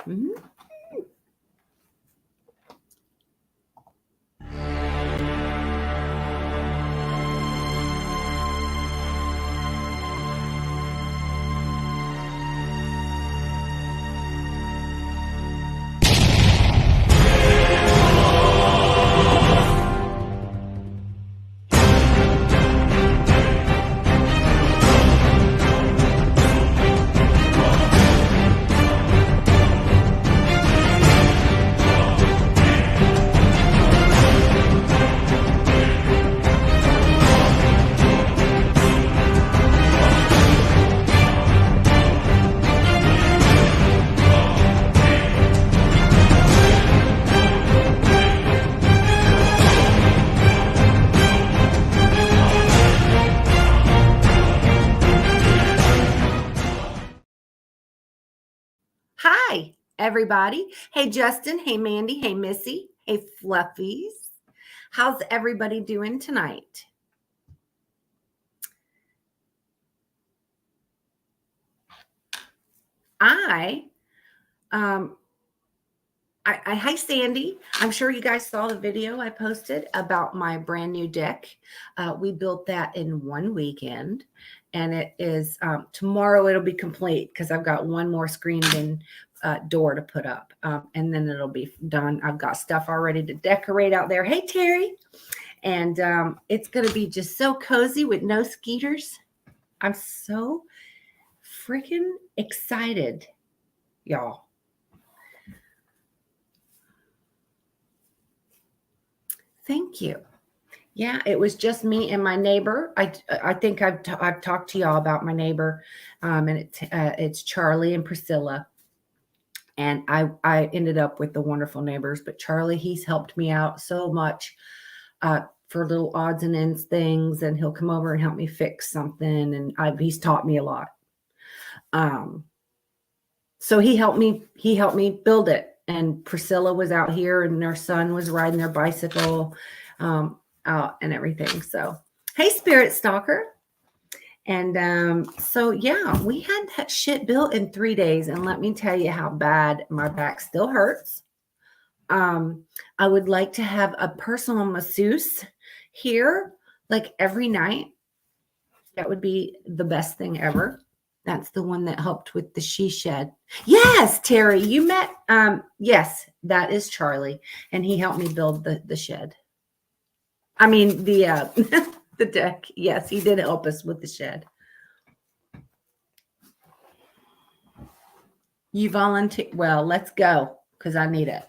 Mm-hmm. Hi, everybody. Hey, Justin. Hey, Mandy. Hey, Missy. Hey, Fluffies. How's everybody doing tonight? Hi, Sandy. I'm sure you guys saw the video I posted about my brand new deck. We built that in one weekend, and it is tomorrow. It'll be complete because I've got one more screened in door to put up, and then it'll be done. I've got stuff already to decorate out there. Hey, Terry, and it's going to be just so cozy with no skeeters. I'm so freaking excited, y'all. Thank you. Yeah, it was just me and my neighbor. I think I've talked to y'all about my neighbor, and it's Charlie and Priscilla. And I ended up with the wonderful neighbors, but Charlie, he's helped me out so much for little odds and ends things, and he'll come over and help me fix something, and he's taught me a lot. So he helped me build it. And Priscilla was out here, and their son was riding their bicycle. Out and everything. So, hey, Spirit Stalker. And so, yeah, we had that shit built in 3 days. And let me tell you how bad my back still hurts. I would like to have a personal masseuse here, like every night. That would be the best thing ever. That's the one that helped with the she shed. Yes, Terry, you met. Yes, that is Charlie. And he helped me build the shed. I mean, the the deck. Yes, he did help us with the shed. You volunteer. Well, let's go because I need it.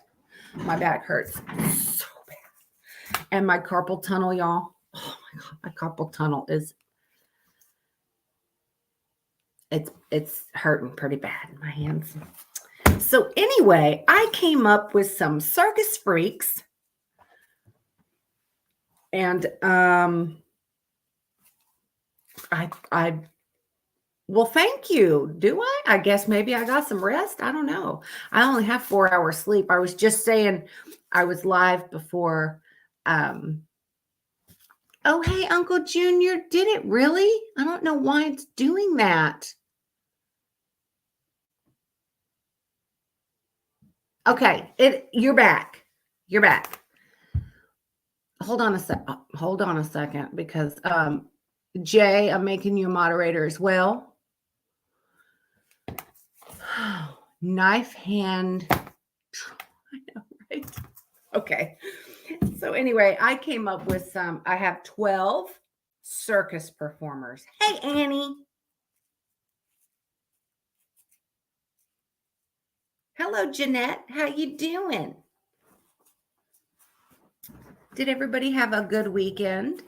My back hurts so bad. And my carpal tunnel, y'all. Oh my God, my carpal tunnel is it's hurting pretty bad in my hands. So anyway, I came up with some circus freaks. And I well, thank you. Do I? I guess maybe I got some rest. I don't know. I only have 4 hours sleep. I was just saying I was live before. Oh, hey, Uncle Junior, did it really? I don't know why it's doing that. Okay, you're back. You're back. Hold on a second, because Jay, I'm making you a moderator as well. Knife hand. I know, right? Okay. So anyway, I came up with I have 12 circus performers. Hey, Annie. Hello, Jeanette. How you doing? Did everybody have a good weekend?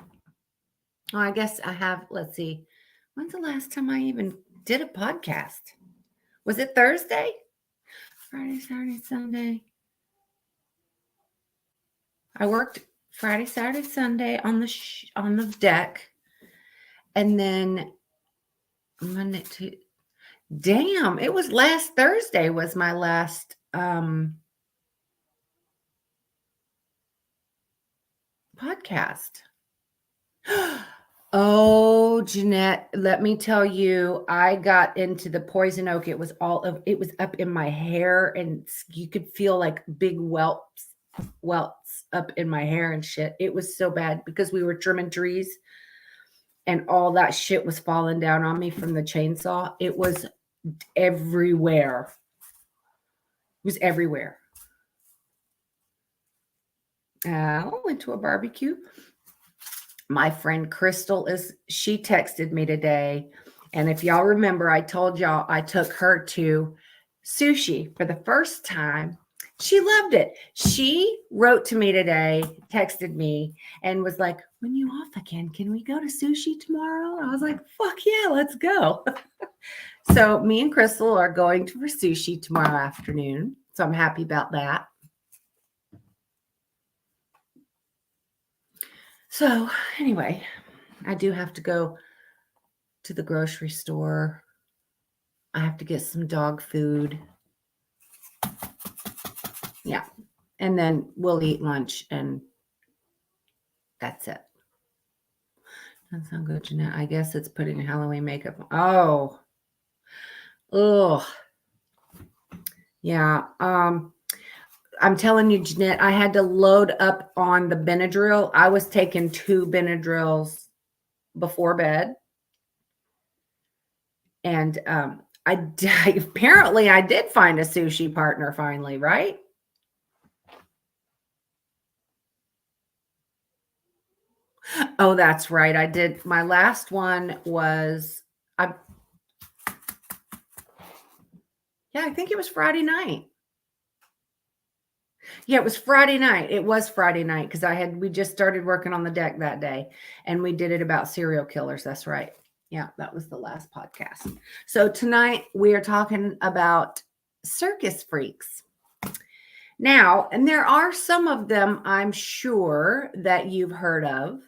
Oh, I guess I have. Let's see. When's the last time I even did a podcast? Was it Thursday? Friday, Saturday, Sunday. I worked Friday, Saturday, Sunday on the deck, and then Monday to. Damn! It was last Thursday. Was my last podcast. Oh, Jeanette, let me tell you, I got into the poison oak. It was up in my hair, and you could feel like big welts up in my hair and shit. It was so bad because we were trimming trees and all that shit was falling down on me from the chainsaw. It was everywhere. It was everywhere. I went to a barbecue. My friend Crystal she texted me today. And if y'all remember, I told y'all I took her to sushi for the first time. She loved it. She wrote to me today, texted me, and was like, when you off again, can we go to sushi tomorrow? I was like, fuck yeah, let's go. So me and Crystal are going for sushi tomorrow afternoon. So I'm happy about that. So anyway, I do have to go to the grocery store. I have to get some dog food. Yeah. And then we'll eat lunch and that's it. That sounds good, Jeanette. I guess it's putting Halloween makeup on. Oh. Yeah. I'm telling you, Jeanette, I had to load up on the Benadryl. I was taking 2 Benadryls before bed. And apparently I did find a sushi partner finally, right? Oh, that's right. I did. My last one was, I think it was Friday night. Yeah, it was Friday night. It was Friday night because we just started working on the deck that day and we did it about serial killers. That's right. Yeah, that was the last podcast. So tonight we are talking about circus freaks. Now, and there are some of them I'm sure that you've heard of,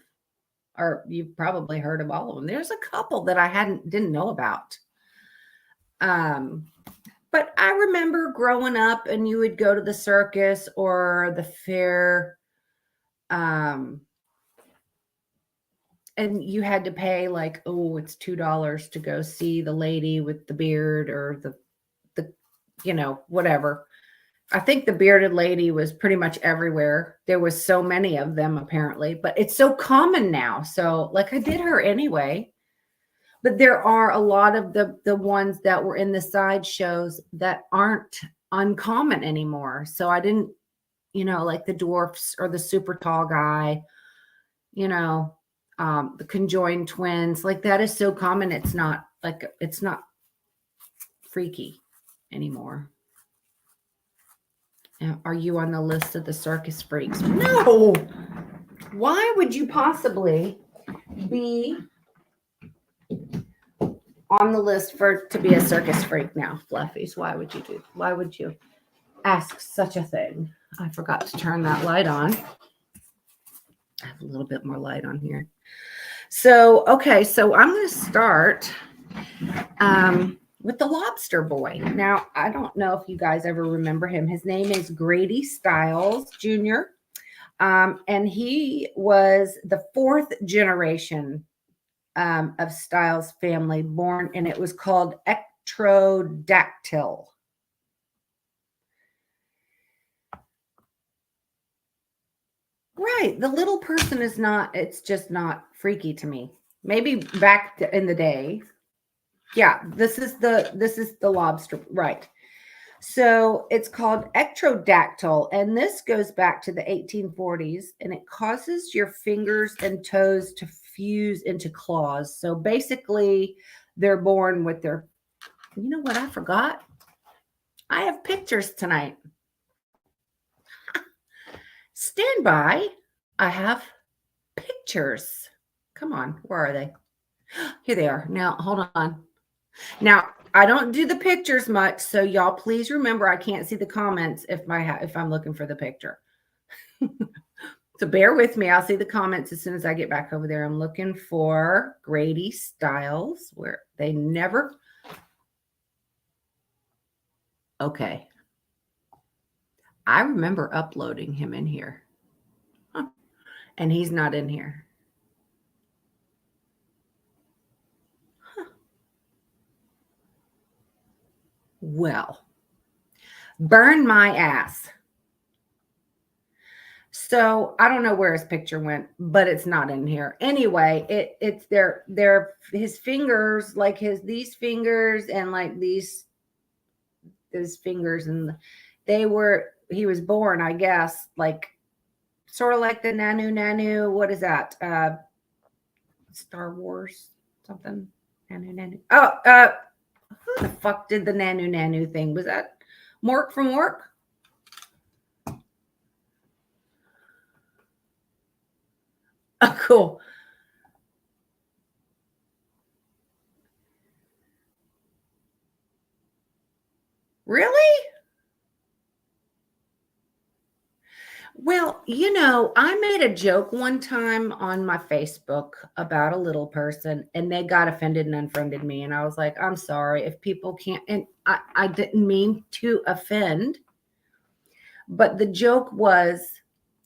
or you've probably heard of all of them. There's a couple that I didn't know about. But I remember growing up and you would go to the circus or the fair, and you had to pay like, oh, it's $2 to go see the lady with the beard or the whatever. I think the bearded lady was pretty much everywhere. There was so many of them apparently, but it's so common now. So like I did her anyway. But there are a lot of the ones that were in the side shows that aren't uncommon anymore. So I didn't, like the dwarfs or the super tall guy, the conjoined twins, like that is so common. It's not freaky anymore. Are you on the list of the circus freaks? No. Why would you possibly be on the list to be a circus freak now, Fluffies? Why would you ask such a thing? I forgot to turn that light on. I have a little bit more light on here. So, okay, so I'm going to start with the Lobster Boy. Now, I don't know if you guys ever remember him. His name is Grady Stiles Jr., and he was the 4th generation of Stiles family born, and it was called Ectrodactyl. Right. The little person it's just not freaky to me. Maybe back in the day. Yeah, this is the lobster, right. So it's called ectrodactyl, and this goes back to the 1840s, and it causes your fingers and toes to fuse into claws. So basically, they're born with their, you know what I forgot? I have pictures tonight. Stand by. I have pictures. Come on, where are they? Here they are. Now, hold on. Now, I don't do the pictures much, so y'all please remember I can't see the comments if I'm looking for the picture. So bear with me. I'll see the comments as soon as I get back over there. I'm looking for Grady Stiles, where they never. Okay. I remember uploading him in here. And he's not in here. Well, burn my ass. So I don't know where his picture went, but it's not in here. Anyway, it's they're his fingers, like these fingers and like these his fingers, and he was born, I guess, like sort of like the Nanu. What is that? Star Wars something. Nanu. Oh, who the fuck did the Nanu thing? Was that Mork from Work? Oh, cool. Really? Well, I made a joke one time on my Facebook about a little person, and they got offended and unfriended me. And I was like, I'm sorry if people can't. And I didn't mean to offend, but the joke was,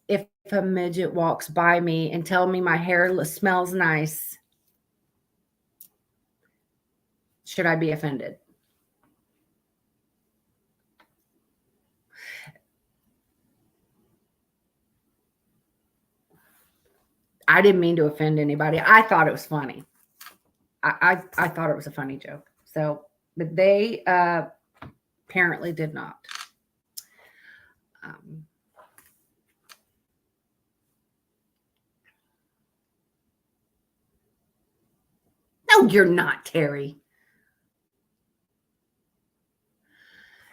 if a midget walks by me and tell me my hair smells nice, should I be offended? I didn't mean to offend anybody. I thought it was funny. I thought it was a funny joke. So, but they apparently did not. No, you're not, Terry.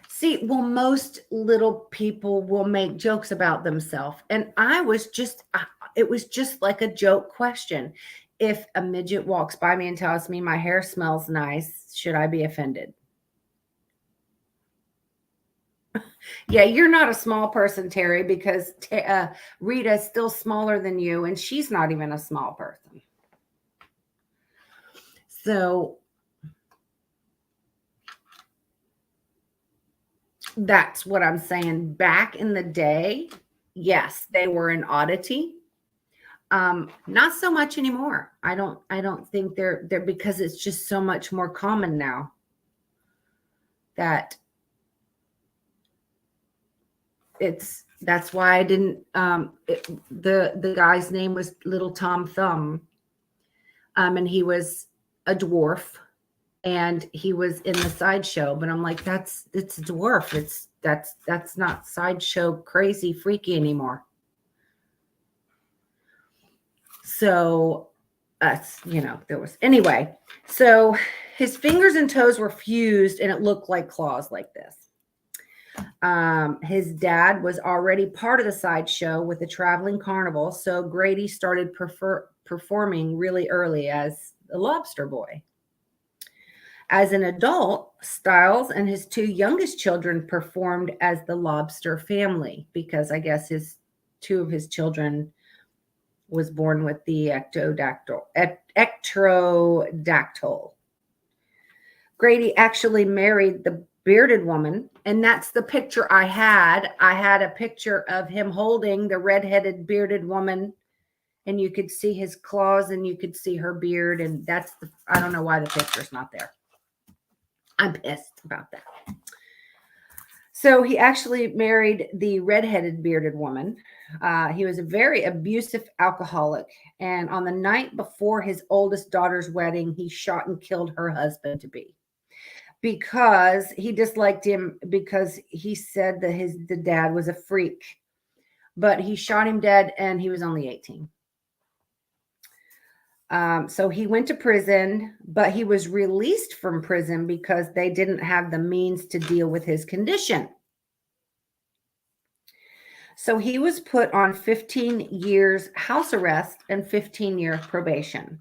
See, well, most little people will make jokes about themselves. And it was just like a joke question. If a midget walks by me and tells me my hair smells nice, should I be offended? Yeah, you're not a small person, Terry, because Rita's still smaller than you, and she's not even a small person. So that's what I'm saying. Back in the day, yes, they were an oddity. Not so much anymore. I don't think they're because it's just so much more common now that that's why I didn't the guy's name was Little Tom Thumb. And he was a dwarf, and he was in the sideshow, but I'm like, it's a dwarf. That's not sideshow crazy freaky anymore. So there was anyway. So his fingers and toes were fused, and it looked like claws like this. His dad was already part of the sideshow with the traveling carnival, so Grady started performing really early as the lobster boy. As an adult, Styles and his two youngest children performed as the lobster family, because I guess two of his children was born with the ectrodactyl. Grady actually married the bearded woman, and that's the picture I had. I had a picture of him holding the redheaded bearded woman, and you could see his claws and you could see her beard, and I don't know why the picture's not there. I'm pissed about that. So he actually married the redheaded bearded woman. He was a very abusive alcoholic. And on the night before his oldest daughter's wedding, he shot and killed her husband-to-be because he disliked him, because he said that the dad was a freak. But he shot him dead, and he was only 18. So he went to prison, but he was released from prison because they didn't have the means to deal with his condition. So he was put on 15 years house arrest and 15-year probation.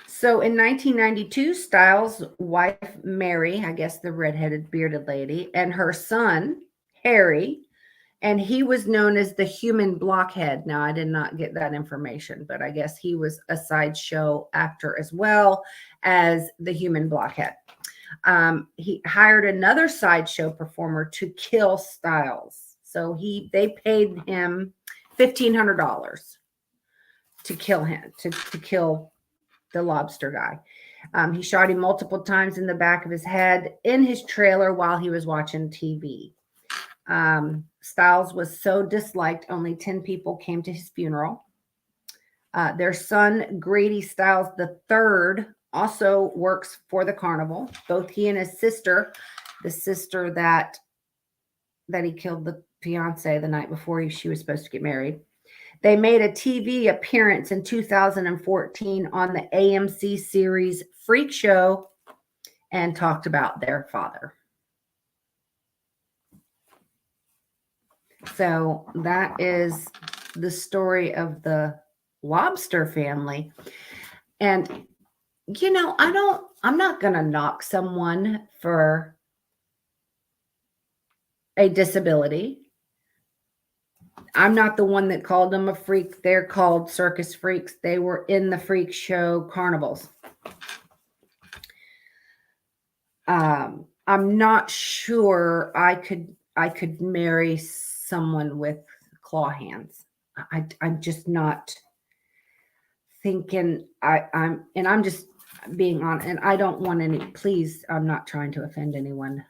So in 1992, Styles' wife, Mary, I guess the redheaded bearded lady, and her son, Harry, and he was known as the human blockhead. Now, I did not get that information, but I guess he was a sideshow actor as well as the human blockhead. He hired another sideshow performer to kill Styles. So they paid him $1,500 to kill him, to kill the lobster guy. He shot him multiple times in the back of his head in his trailer while he was watching TV. Stiles was so disliked, only 10 people came to his funeral. Their son, Grady Stiles III, also works for the carnival. Both he and his sister, the sister that he killed the fiance the night before she was supposed to get married, they made a TV appearance in 2014 on the AMC series Freak Show and talked about their father. So that is the story of the Lobster family. And, you know, I'm not going to knock someone for a disability. I'm not the one that called them a freak. They're called circus freaks. They were in the freak show carnivals. I'm not sure I could marry someone with claw hands. I'm just not thinking. I'm just being honest, and I don't want any. Please, I'm not trying to offend anyone,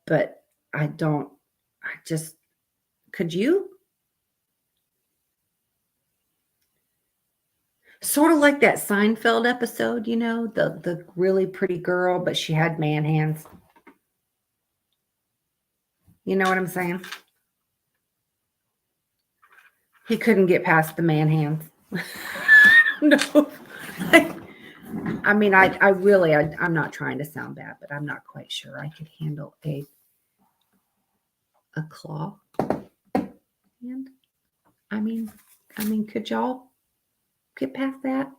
but I don't. I just. Could you? Sort of like that Seinfeld episode, you know, the really pretty girl, but she had man hands. You know what I'm saying? He couldn't get past the man hands. No. I mean, I'm not trying to sound bad, but I'm not quite sure I could handle a claw hand. I mean, could y'all get past that?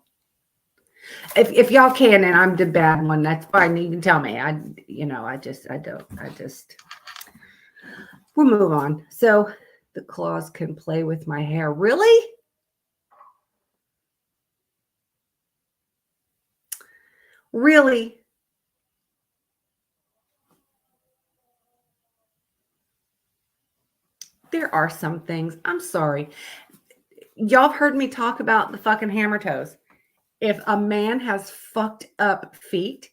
If y'all can, and I'm the bad one, that's fine. You can tell me. We'll move on. So the claws can play with my hair. Really? Really? There are some things. I'm sorry. Y'all have heard me talk about the fucking hammer toes. If a man has fucked up feet,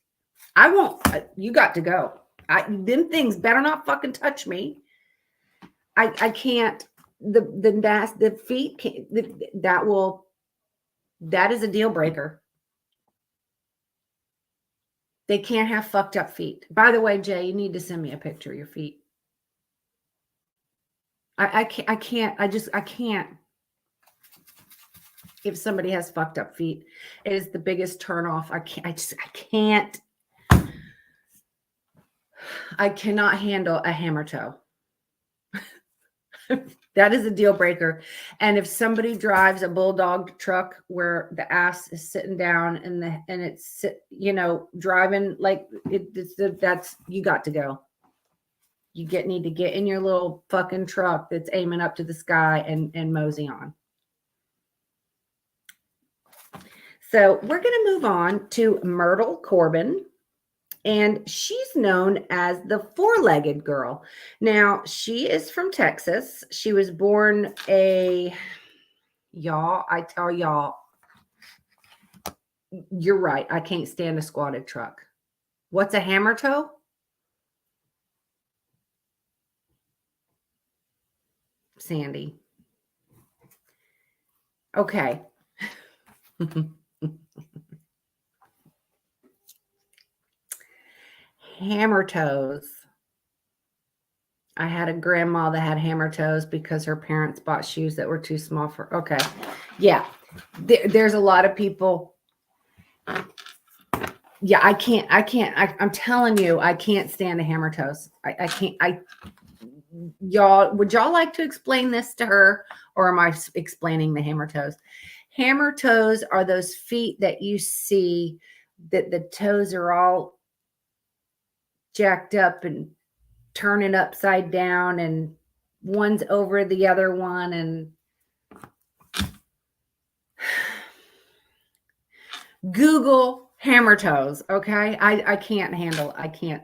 I won't. You got to go. Them things better not fucking touch me. I can't. The feet can't, that is a deal breaker. They can't have fucked up feet. By the way, Jay, you need to send me a picture of your feet. I can't. If somebody has fucked up feet, it is the biggest turnoff. I can't. I cannot handle a hammer toe. That is a deal breaker. And if somebody drives a bulldog truck where the ass is sitting down and it's, you know, driving like that's, you got to go. You need to get in your little fucking truck that's aiming up to the sky and mosey on. So we're going to move on to Myrtle Corbin. And she's known as the four-legged girl. Now, she is from Texas. She was born I tell y'all, you're right. I can't stand a squatted truck. What's a hammer toe? Sandy. Okay. Hammer toes. I had a grandma that had hammer toes because her parents bought shoes that were too small for. Okay. Yeah. There's a lot of people. Yeah, I can't. I'm telling you, I can't stand a hammer toes. I can't. Would y'all like to explain this to her, or am I explaining the hammer toes? Hammer toes are those feet that you see that the toes are all jacked up and turning upside down, and one's over the other one, and Google hammer toes. Okay. I can't handle. I can't.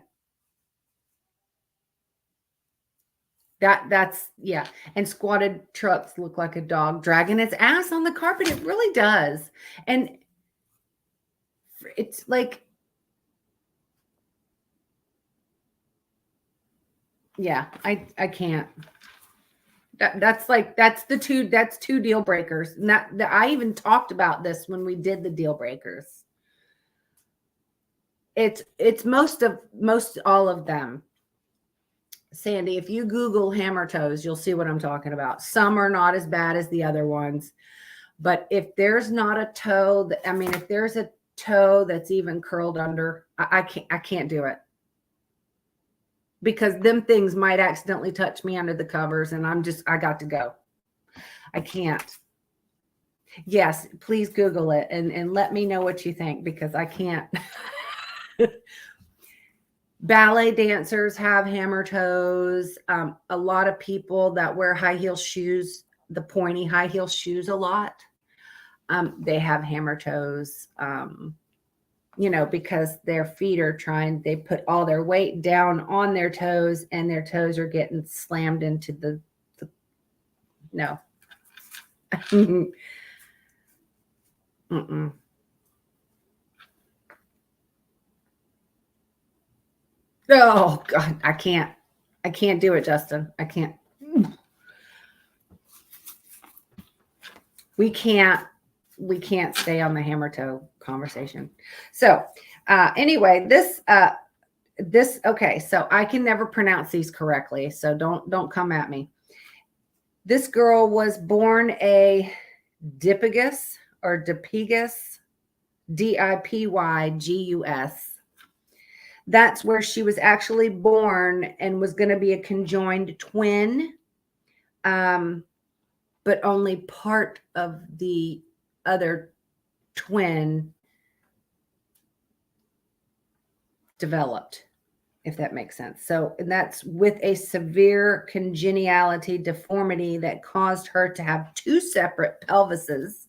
That's yeah. And squatted trucks look like a dog dragging its ass on the carpet. It really does. And it's like, yeah, I can't. That's two deal breakers. And that I even talked about this when we did the deal breakers. It's most all of them. Sandy, if you Google hammer toes, you'll see what I'm talking about. Some are not as bad as the other ones, but if there's not a toe that, I mean, if there's a toe that's even curled under, I can't do it, because them things might accidentally touch me under the covers, and I got to go. I can't. Yes, please Google it and let me know what you think, because I can't. Ballet dancers have hammer toes. A lot of people that wear high heel shoes, the pointy high heel shoes a lot, they have hammer toes, because their feet are they put all their weight down on their toes, and their toes are getting slammed into the no. Mm-mm. Oh God, I can't do it, Justin. I can't. We can't stay on the hammer toe conversation. So anyway, this okay, so I can never pronounce these correctly, so don't come at me. This girl was born a Dipygus or Dipygus, Dipygus. That's where she was actually born and was going to be a conjoined twin, but only part of the other twin developed, if that makes sense. So that's with a severe congeniality deformity that caused her to have two separate pelvises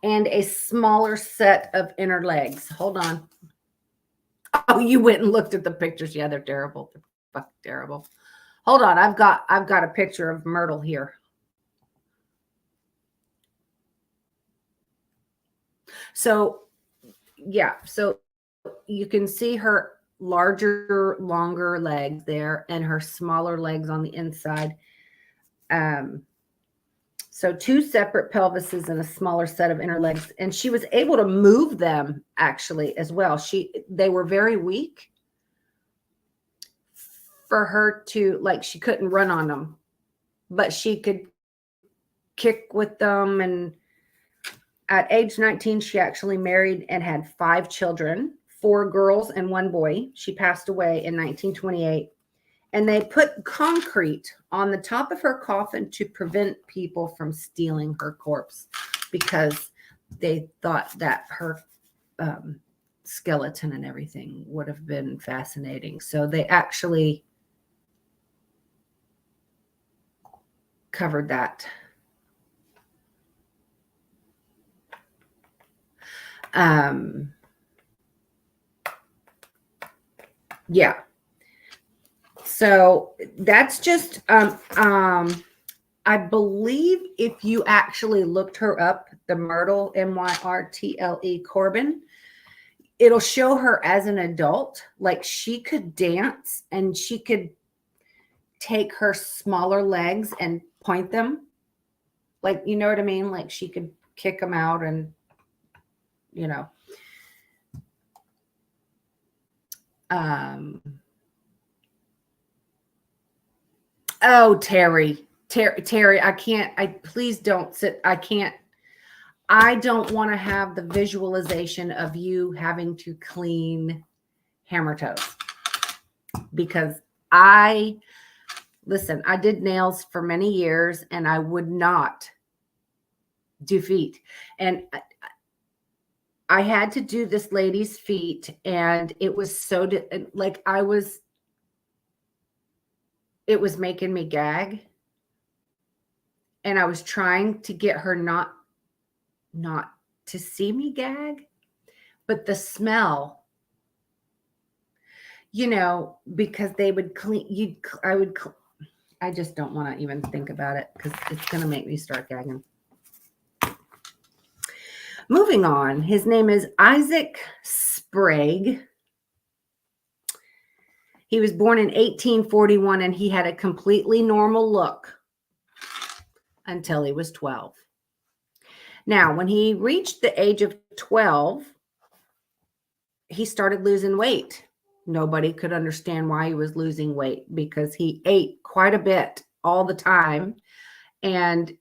and a smaller set of inner legs. Hold on. Oh, you went and looked at the pictures. Yeah, they're terrible. They're fucking terrible. Hold on. I've got a picture of Myrtle here. So, yeah. So you can see her larger, longer legs there and her smaller legs on the inside. So two separate pelvises and a smaller set of inner legs. And she was able to move them actually as well. They were very weak for her to, like, she couldn't run on them, but she could kick with them. And at age 19, she actually married and had 5 children, 4 girls and 1 boy. She passed away in 1928. And they put concrete on the top of her coffin to prevent people from stealing her corpse, because they thought that her skeleton and everything would have been fascinating. So they actually covered that. Yeah. So that's just, I believe if you actually looked her up, the Myrtle, Myrtle Corbin, it'll show her as an adult. Like, she could dance and she could take her smaller legs and point them. Like, you know what I mean? Like, she could kick them out and, oh, Terry, please don't sit. I don't want to have the visualization of you having to clean hammer toes, because I did nails for many years and I would not do feet. And I had to do this lady's feet, and it was so like it was making me gag, and I was trying to get her not to see me gag, but the smell, because they would clean, I just don't want to even think about it, because it's going to make me start gagging. Moving on. His name is Isaac Sprague. He was born in 1841 and he had a completely normal look until he was 12. Now, when he reached the age of 12, he started losing weight. Nobody could understand why he was losing weight because he ate quite a bit all the time and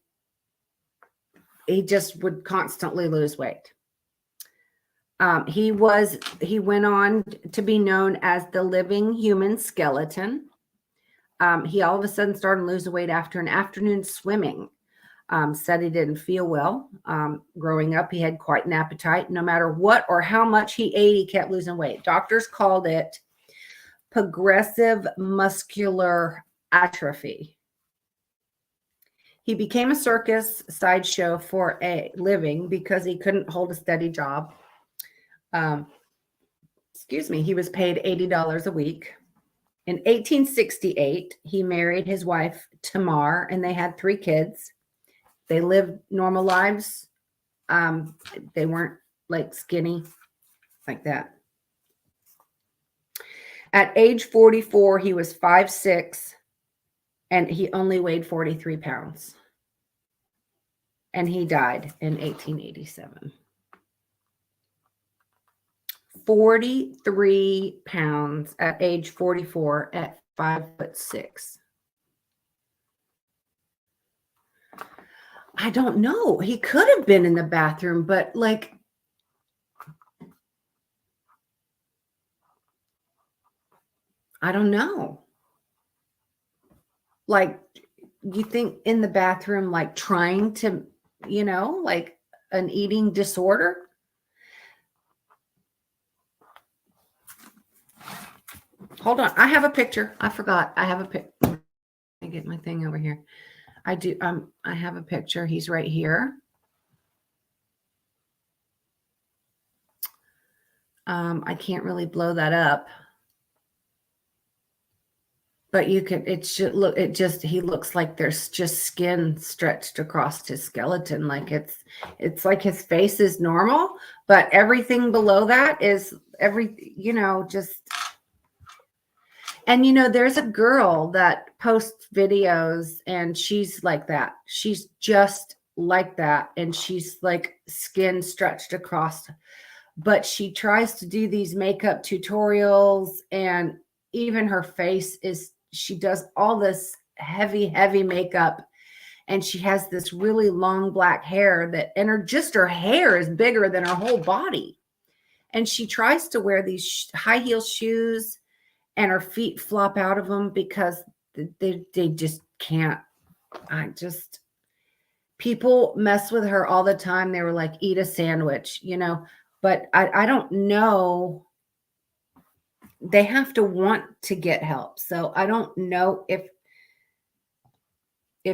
he just would constantly lose weight. He went on to be known as the living human skeleton. He all of a sudden started losing weight after an afternoon swimming. Said he didn't feel well. Growing up, he had quite an appetite. No matter what or how much he ate, he kept losing weight. Doctors called it progressive muscular atrophy. He became a circus sideshow for a living because he couldn't hold a steady job. He was paid $80 a week. In 1868, he married his wife, Tamar, and they had 3 kids. They lived normal lives. They weren't like skinny like that. At age 44, he was 5'6", and he only weighed 43 pounds. And he died in 1887. 43 pounds at age 44 at 5'6". I don't know. He could have been in the bathroom, but like, I don't know. Like, you think in the bathroom, like trying to, like an eating disorder? Hold on. I have a picture. I forgot. I have a picture. Let me get my thing over here. I do. I have a picture. He's right here. I can't really blow that up. But you can, he looks like there's just skin stretched across his skeleton. Like it's like his face is normal, but everything below that is just. And, there's a girl that posts videos and she's like that. She's just like that. And she's like skin stretched across, but she tries to do these makeup tutorials and even her face she does all this heavy makeup and she has this really long black hair and her hair is bigger than her whole body. And she tries to wear these high heel shoes and her feet flop out of them because they just can't. People mess with her all the time. They were like, eat a sandwich, but I don't know. They have to want to get help. So I don't know if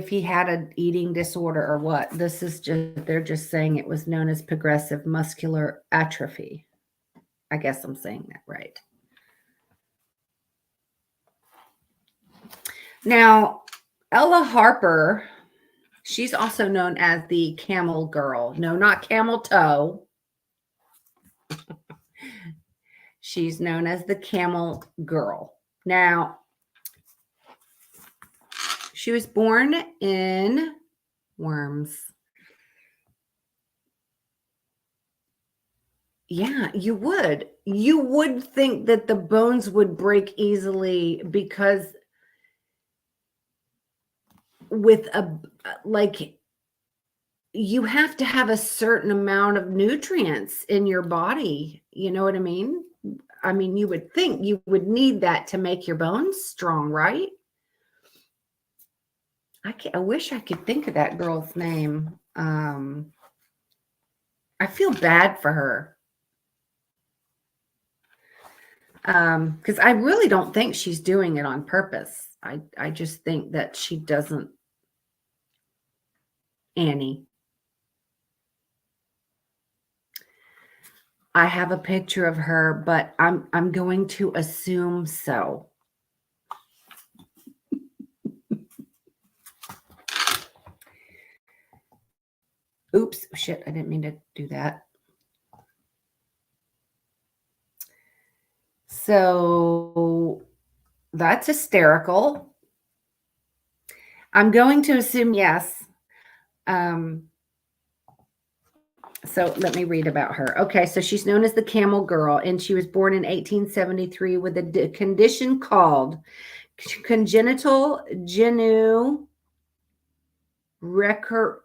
he had an eating disorder or what. They're just saying it was known as progressive muscular atrophy. I guess I'm saying that right. Now, Ella Harper, she's also known as the Camel Girl. No, not Camel Toe. She's known as the Camel Girl. Now, she was born in Worms. Yeah, you would. You would think that the bones would break easily because you have to have a certain amount of nutrients in your body. You know what I mean? I mean, you would think you would need that to make your bones strong, right? I wish I could think of that girl's name. I feel bad for her. Because I really don't think she's doing it on purpose. I just think that she doesn't. Annie. I have a picture of her, but I'm going to assume so. Oops, shit, I didn't mean to do that. So that's hysterical. I'm going to assume yes. So let me read about her. Okay, so she's known as the Camel Girl, and she was born in 1873 with a condition called congenital genu recurvatum.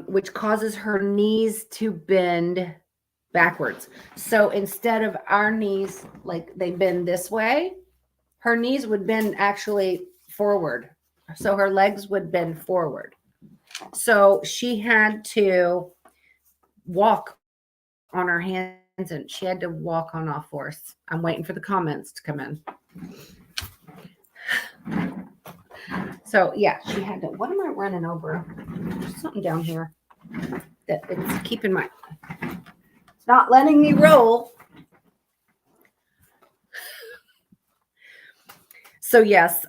Which causes her knees to bend backwards. So instead of our knees, like they bend this way, her knees would bend actually forward. So her legs would bend forward. So she had to walk on her hands and she had to walk on all fours. I'm waiting for the comments to come in. So yeah, she had to. What am I running over? There's something down here that it's keeping my. It's not letting me roll. So yes,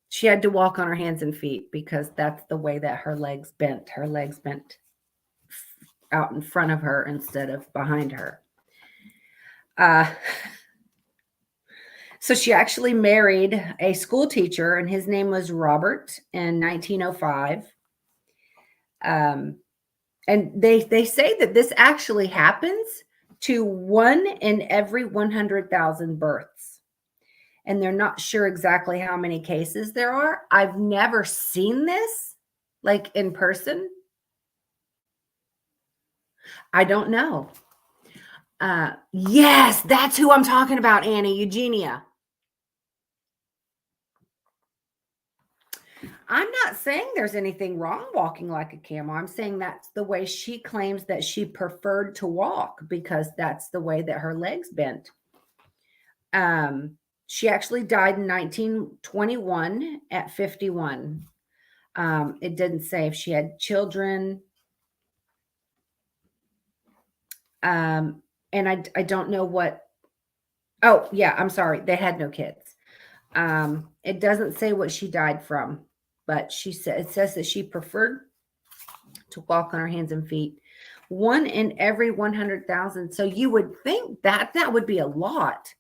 she had to walk on her hands and feet because that's the way that her legs bent. Her legs bent out in front of her instead of behind her. So she actually married a school teacher, and his name was Robert in 1905. And they say that this actually happens to 1 in every 100,000 births. And they're not sure exactly how many cases there are. I've never seen this, like in person. I don't know. Yes, that's who I'm talking about, Annie, Eugenia. I'm not saying there's anything wrong walking like a camel. I'm saying that's the way she claims that she preferred to walk because that's the way that her legs bent. She actually died in 1921 at 51. It didn't say if she had children. And I don't know what. Oh, yeah, I'm sorry. They had no kids. It doesn't say what she died from, but it says that she preferred to walk on her hands and feet. 1 in every 100,000. So you would think that would be a lot.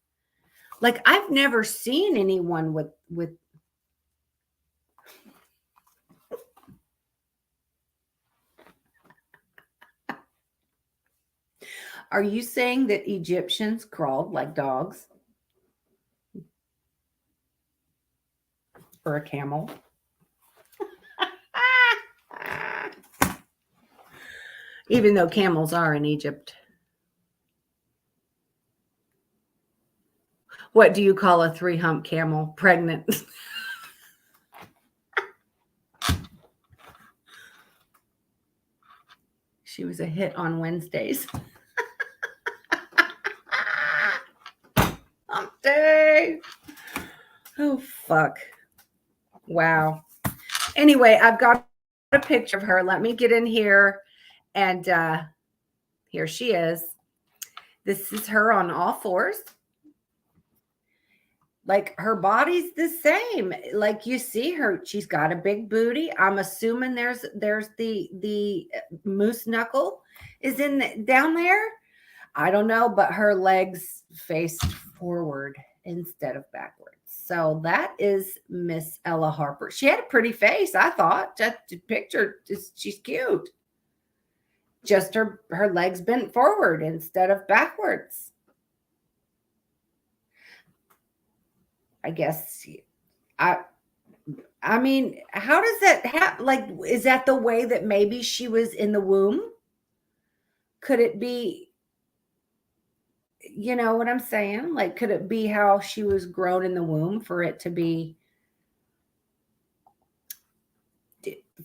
Like I've never seen anyone with Are you saying that Egyptians crawled like dogs? Or a camel? Even though camels are in Egypt. What do you call a 3-hump camel? Pregnant. She was a hit on Wednesdays. Hump day. Oh, fuck. Wow. Anyway, I've got a picture of her. Let me get in here. And here she is. This is her on all fours. Like her body's the same. Like you see her, she's got a big booty. I'm assuming there's the moose knuckle is down there. I don't know, but her legs faced forward instead of backwards. So that is Miss Ella Harper. She had a pretty face, I thought. Just picture, she's cute. Just her legs bent forward instead of backwards. I guess I mean, how does that happen? Like, is that the way that maybe she was in the womb? Could it be, you know what I'm saying? Like, could it be how she was grown in the womb for it to be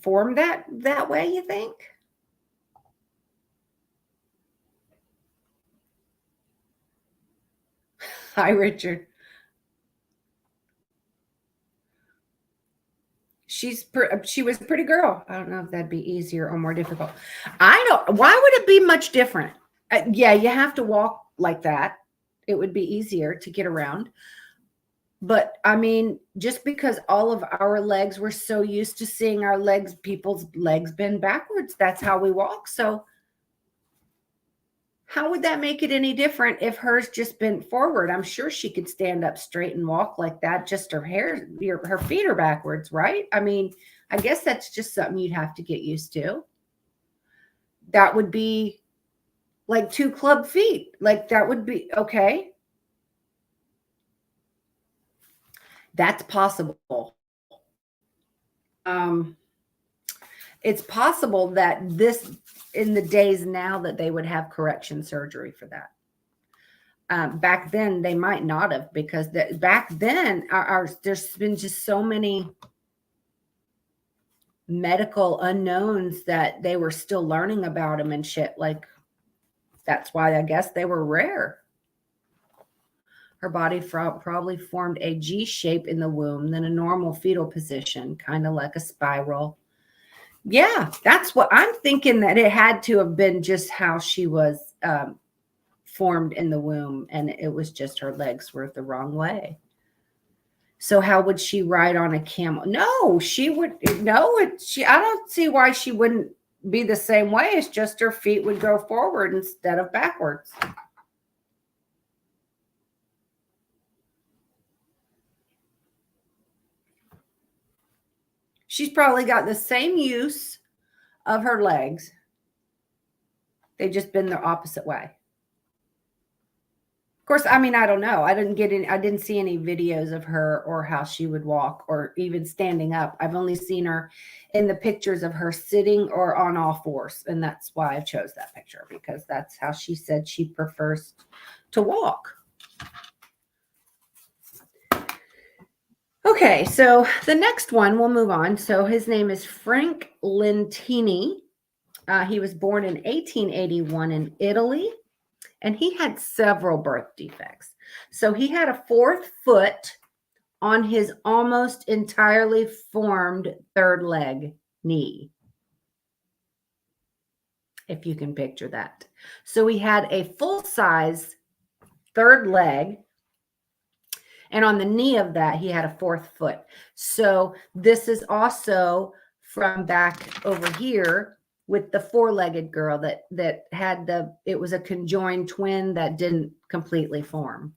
formed that way, you think? Hi, Richard. She was a pretty girl. I don't know if that'd be easier or more difficult. Why would it be much different? Yeah, you have to walk like that. It would be easier to get around. But I mean, just because all of our legs, we're so used to seeing our legs, people's legs bend backwards. That's how we walk. So how would that make it any different if hers just bent forward? I'm sure she could stand up straight and walk like that. Just her feet are backwards, right? I mean, I guess that's just something you'd have to get used to. That would be like 2 club feet. Like that would be okay. That's possible. It's possible that this, in the days now, that they would have correction surgery for that. Back then, they might not have, because back then, there's been just so many medical unknowns that they were still learning about them and shit. Like, that's why I guess they were rare. Her body probably formed a G shape in the womb, then a normal fetal position, kind of like a spiral. Yeah, that's what I'm thinking, that it had to have been just how she was formed in the womb, and it was just her legs were the wrong way. So how would she ride on a camel? No, she would. No, I don't see why she wouldn't be the same way. It's just her feet would go forward instead of backwards. She's probably got the same use of her legs. They've just been the opposite way. Of course, I mean, I don't know. I didn't see any videos of her or how she would walk or even standing up. I've only seen her in the pictures of her sitting or on all fours. And that's why I chose that picture, because that's how she said she prefers to walk. Okay, so the next one, we'll move on. So his name is Frank Lentini. He was born in 1881 in Italy, and he had several birth defects. So he had a 4th foot on his almost entirely formed 3rd leg knee, if you can picture that. So he had a full-size 3rd leg, and on the knee of that, he had a 4th foot. So this is also from back over here with the 4-legged girl that had it was a conjoined twin that didn't completely form.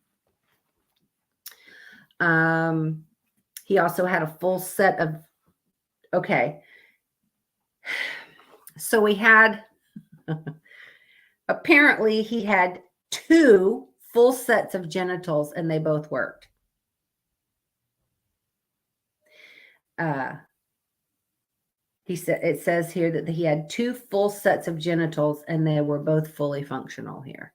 He also had a full set of, okay. So we had, apparently he had 2 full sets of genitals, and they both worked. It says here that he had 2 full sets of genitals, and they were both fully functional here.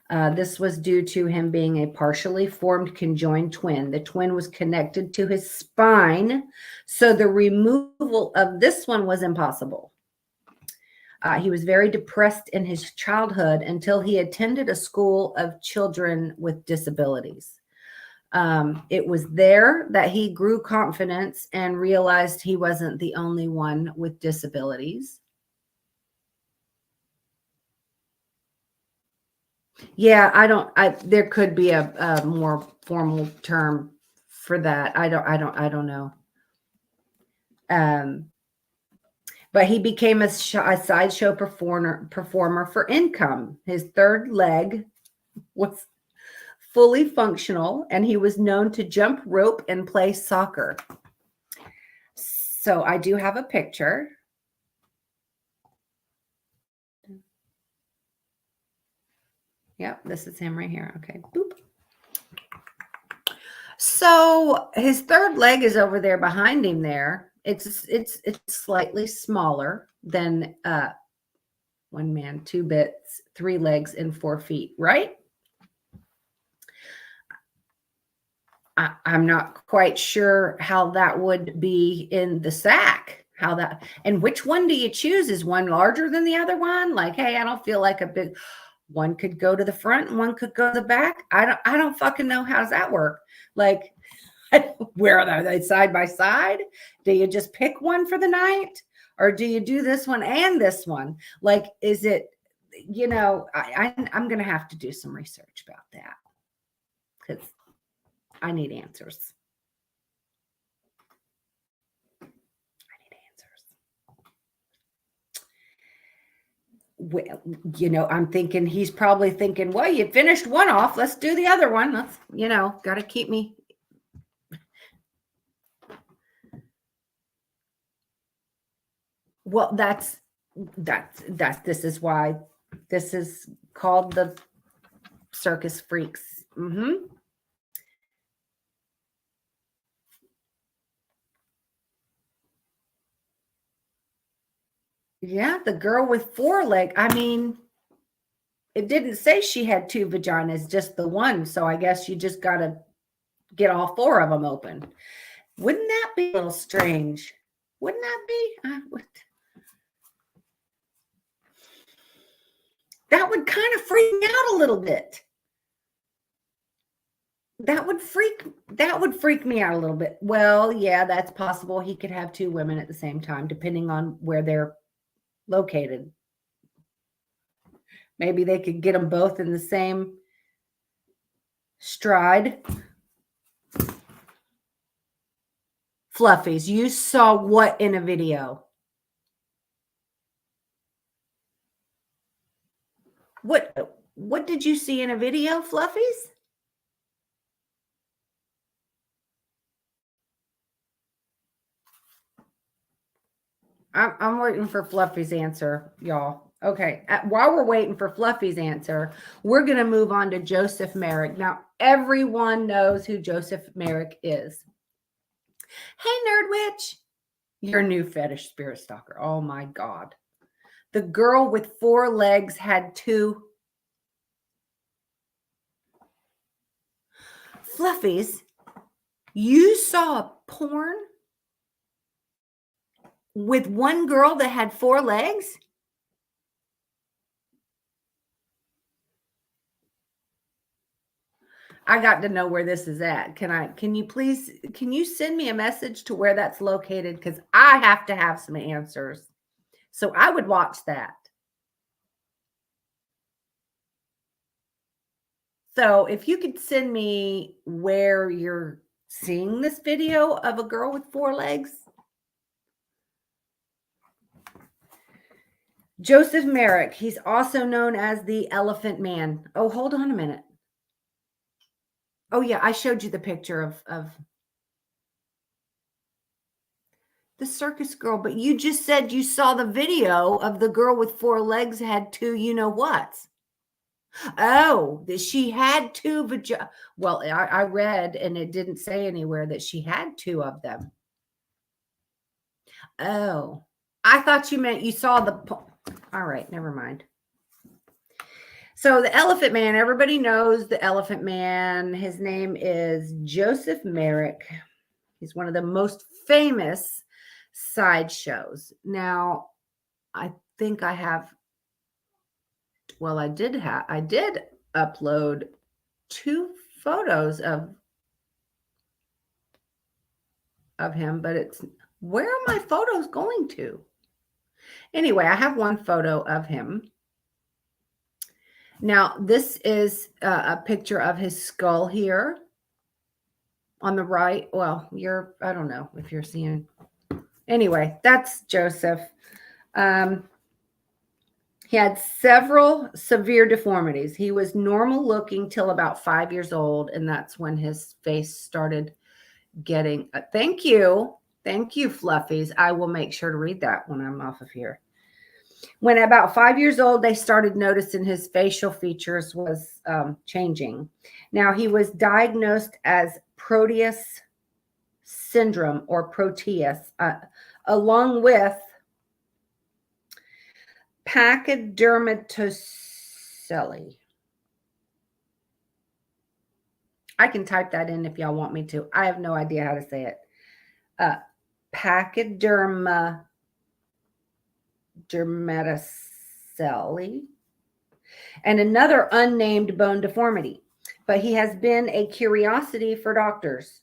This was due to him being a partially formed conjoined twin. The twin was connected to his spine, so the removal of this one was impossible. He was very depressed in his childhood until he attended a school of children with disabilities. It was there that he grew confidence and realized he wasn't the only one with disabilities. Yeah, there could be a more formal term for that. I don't know. But he became a sideshow performer for income. His 3rd leg was fully functional, and he was known to jump rope and play soccer. So I do have a picture. Yep, this is him right here. Okay, boop. So his 3rd leg is over there behind him there. It's slightly smaller than 1 man, 2 bits, 3 legs, and 4 feet, right? I'm not quite sure how that would be in the sack. And which one do you choose? Is one larger than the other one? Like, hey, I don't feel like a big one could go to the front and one could go to the back. I don't fucking know. How does that work? Like, where are they side by side? Do you just pick one for the night, or do you do this one and this one? Like, is it, I'm going to have to do some research about that, because I need answers. Well, I'm thinking he's probably thinking, well, you finished one off. Let's do the other one. Let's, got to keep me. Well, this is why this is called the Circus Freaks. Mm-hmm. Yeah, the girl with 4 legs. I mean, it didn't say she had 2 vaginas, just the one. So I guess you just got to get all 4 of them open. Wouldn't that be a little strange? Wouldn't that be? That would kind of freak me out a little bit. That would freak me out a little bit. Well, yeah, that's possible. He could have 2 women at the same time, depending on where they're located. Maybe they could get them both in the same stride. Fluffies, you saw what in a video? What did you see in a video, Fluffies? I'm waiting for Fluffy's answer, y'all. Okay, while we're waiting for Fluffy's answer, we're going to move on to Joseph Merrick. Now, everyone knows who Joseph Merrick is. Hey, Nerd Witch, your new fetish spirit stalker. Oh, my God. The girl with 4 legs had 2. Fluffies, you saw porn with one girl that had 4 legs? I got to know where this is at. Can you send me a message to where that's located? Because I have to have some answers. So I would watch that. So if you could send me where you're seeing this video of a girl with 4 legs. Joseph Merrick, he's also known as the Elephant Man. Oh, hold on a minute. Oh, yeah, I showed you the picture of the circus girl, but you just said you saw the video of the girl with 4 legs had 2 you-know-whats. Oh, that she had 2 vaginas. Well, I read, and it didn't say anywhere that she had 2 of them. Oh, I thought you meant you saw the... All right, never mind. So the Elephant Man, everybody knows the Elephant Man. His name is Joseph Merrick. He's one of the most famous sideshows. Now, I think I have... Well, I did upload 2 photos of him, but it's... Where are my photos going to? Anyway, I have 1 photo of him. Now, this is a picture of his skull here on the right. Well, I don't know if you're seeing. Anyway, that's Joseph. He had several severe deformities. He was normal looking till about 5 years old, and that's when his face started getting... Thank you. Thank you, Fluffies. I will make sure to read that when I'm off of here. When about 5 years old, they started noticing his facial features was changing. Now, he was diagnosed as Proteus syndrome or Proteus, along with pachydermatocele. I can type that in if y'all want me to. I have no idea how to say it. Pachydermatocele, and another unnamed bone deformity, but he has been a curiosity for doctors.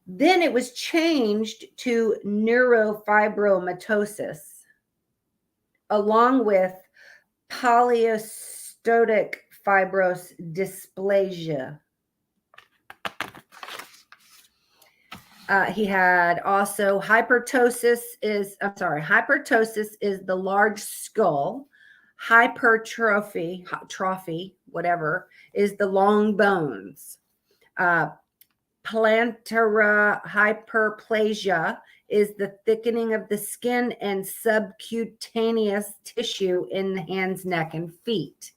Then it was changed to neurofibromatosis, along with polyostotic fibrous dysplasia. He had also hyperptosis is the large skull. Hypertrophy, whatever, is the long bones. Plantar hyperplasia is the thickening of the skin and subcutaneous tissue in the hands, neck, and feet.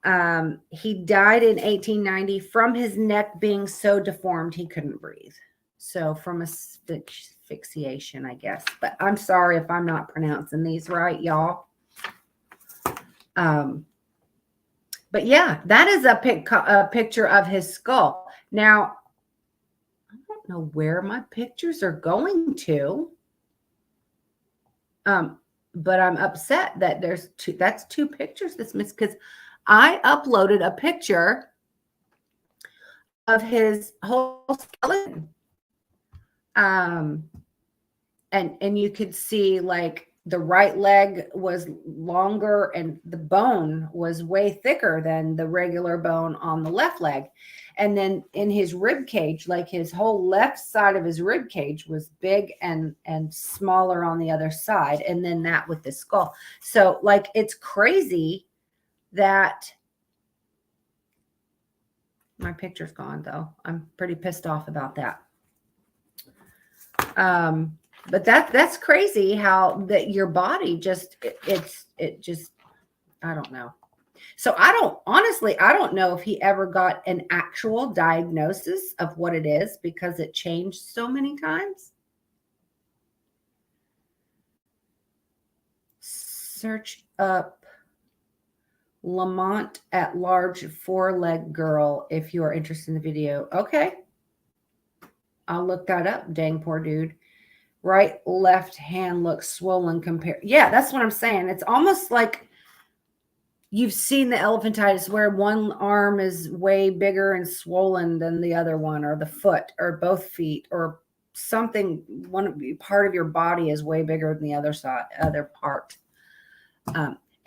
He died in 1890 from his neck being so deformed he couldn't breathe. So from asphyxiation, I guess. But I'm sorry if I'm not pronouncing these right, y'all. But yeah, that is a picture of his skull. Now, I don't know where my pictures are going to. But I'm upset that that's two pictures that's missed, because I uploaded a picture of his whole skeleton. And you could see like the right leg was longer and the bone was way thicker than the regular bone on the left leg. And then in his rib cage, like his whole left side of his rib cage was big and smaller on the other side. And then that with the skull. So like, it's crazy that my picture's gone though. I'm pretty pissed off about that. But that's crazy how that your body just, it just, I don't know. So I don't know if he ever got an actual diagnosis of what it is, because it changed so many times. Search up Lamont at large 4-leg girl if you are interested in the video. Okay. I'll look that up. Dang, poor dude. Right, left hand looks swollen compared. Yeah, that's what I'm saying. It's almost like you've seen the elephantitis where one arm is way bigger and swollen than the other one, or the foot, or both feet, or something. One part of your body is way bigger than the other part.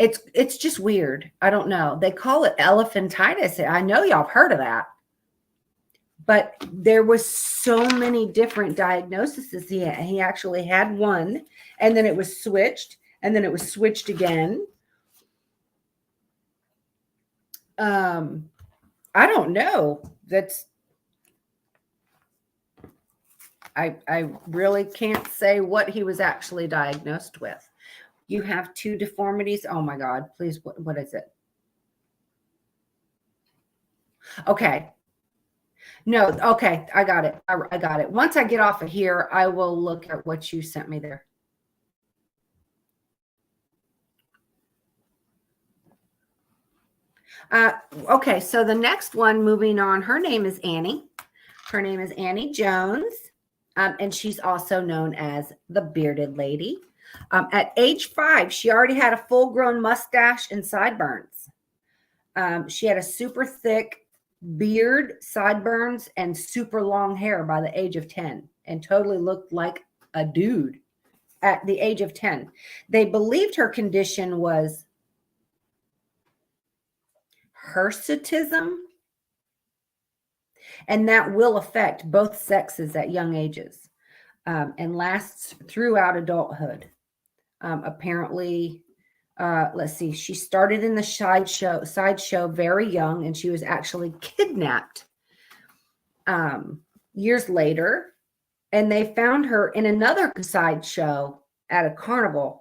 It's just weird. I don't know. They call it elephantitis. I know y'all have heard of that. But there was so many different diagnoses. He actually had one, and then it was switched, and then it was switched again. I don't know. I really can't say what he was actually diagnosed with. You have 2 deformities. Oh my God, please. What is it? Okay. No, okay, I got it. I got it. Once I get off of here, I will look at what you sent me there. Okay, so the next one, moving on, her name is Annie. Her name is Annie Jones, and she's also known as the Bearded Lady. At age 5, she already had a full-grown mustache and sideburns. She had a super thick beard, sideburns, and super long hair by the age of 10, and totally looked like a dude at the age of 10. They believed her condition was hirsutism, and that will affect both sexes at young ages, and lasts throughout adulthood. Apparently, let's see, she started in the sideshow very young, and she was actually kidnapped years later, and they found her in another sideshow at a carnival.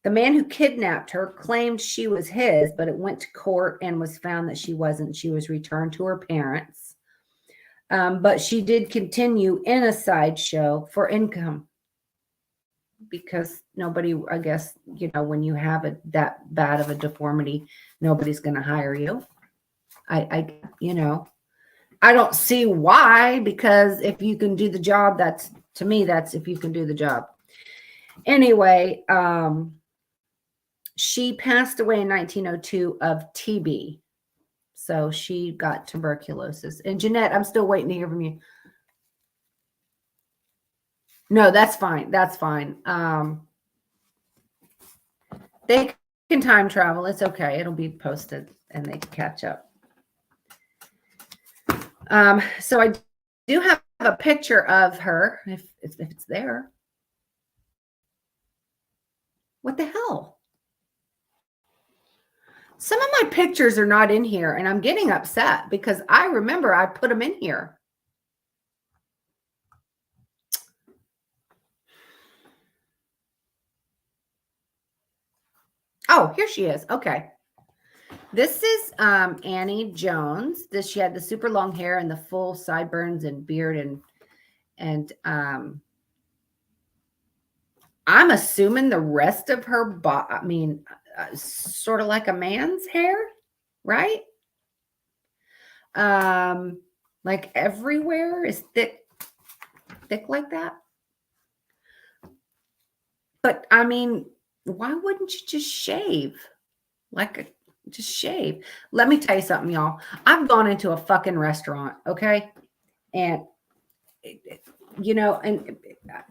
The man who kidnapped her claimed she was his, but it went to court and was found that she wasn't. She was returned to her parents, but she did continue in a sideshow for income, because nobody, I guess, when you have that bad of a deformity, nobody's going to hire you. I don't see why, because if you can do the job, that's if you can do the job. Anyway, she passed away in 1902 of TB. So she got tuberculosis. And Jeanette, I'm still waiting to hear from you. No, that's fine. That's fine. They can time travel. It's okay. It'll be posted and they can catch up. So I do have a picture of her if it's there. What the hell? Some of my pictures are not in here, and I'm getting upset because I remember I put them in here. Oh, here she is. Okay. This is Annie Jones. She had the super long hair and the full sideburns and beard and I'm assuming the rest of her body, I mean, sort of like a man's hair, right? Like everywhere is thick like that. But I mean, why wouldn't you just shave? Just shave. Let me tell you something, y'all. I've gone into a fucking restaurant, okay? And and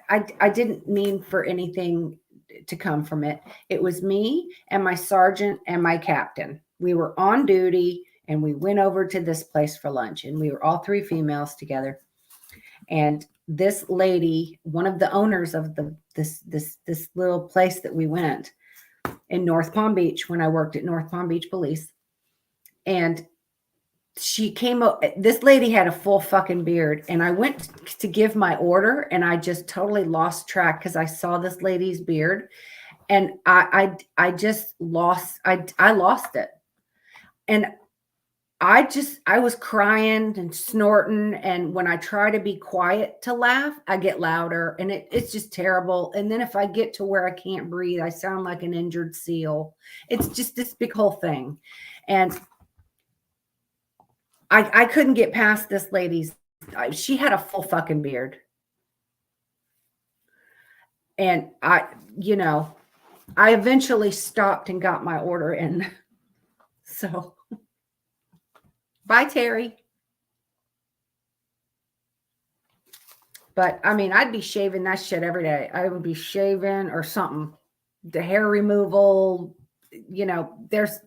I didn't mean for anything to come from it. It was me and my sergeant and my captain. We were on duty and we went over to this place for lunch, and we were all three females together. And this lady, one of the owners of this little place that we went in North Palm Beach, when I worked at North Palm Beach Police, and she came up, this lady had a full fucking beard, and I went to give my order and I just totally lost track because I saw this lady's beard, and I just lost it. And I was crying and snorting, and when I try to be quiet to laugh, I get louder, and it's just terrible. And then if I get to where I can't breathe, I sound like an injured seal. It's just this big whole thing. And I couldn't get past this lady's, she had a full fucking beard. And I eventually stopped and got my order in. So, bye, Terry. But I mean, I'd be shaving that shit every day. I would be shaving or something. The hair removal, there's,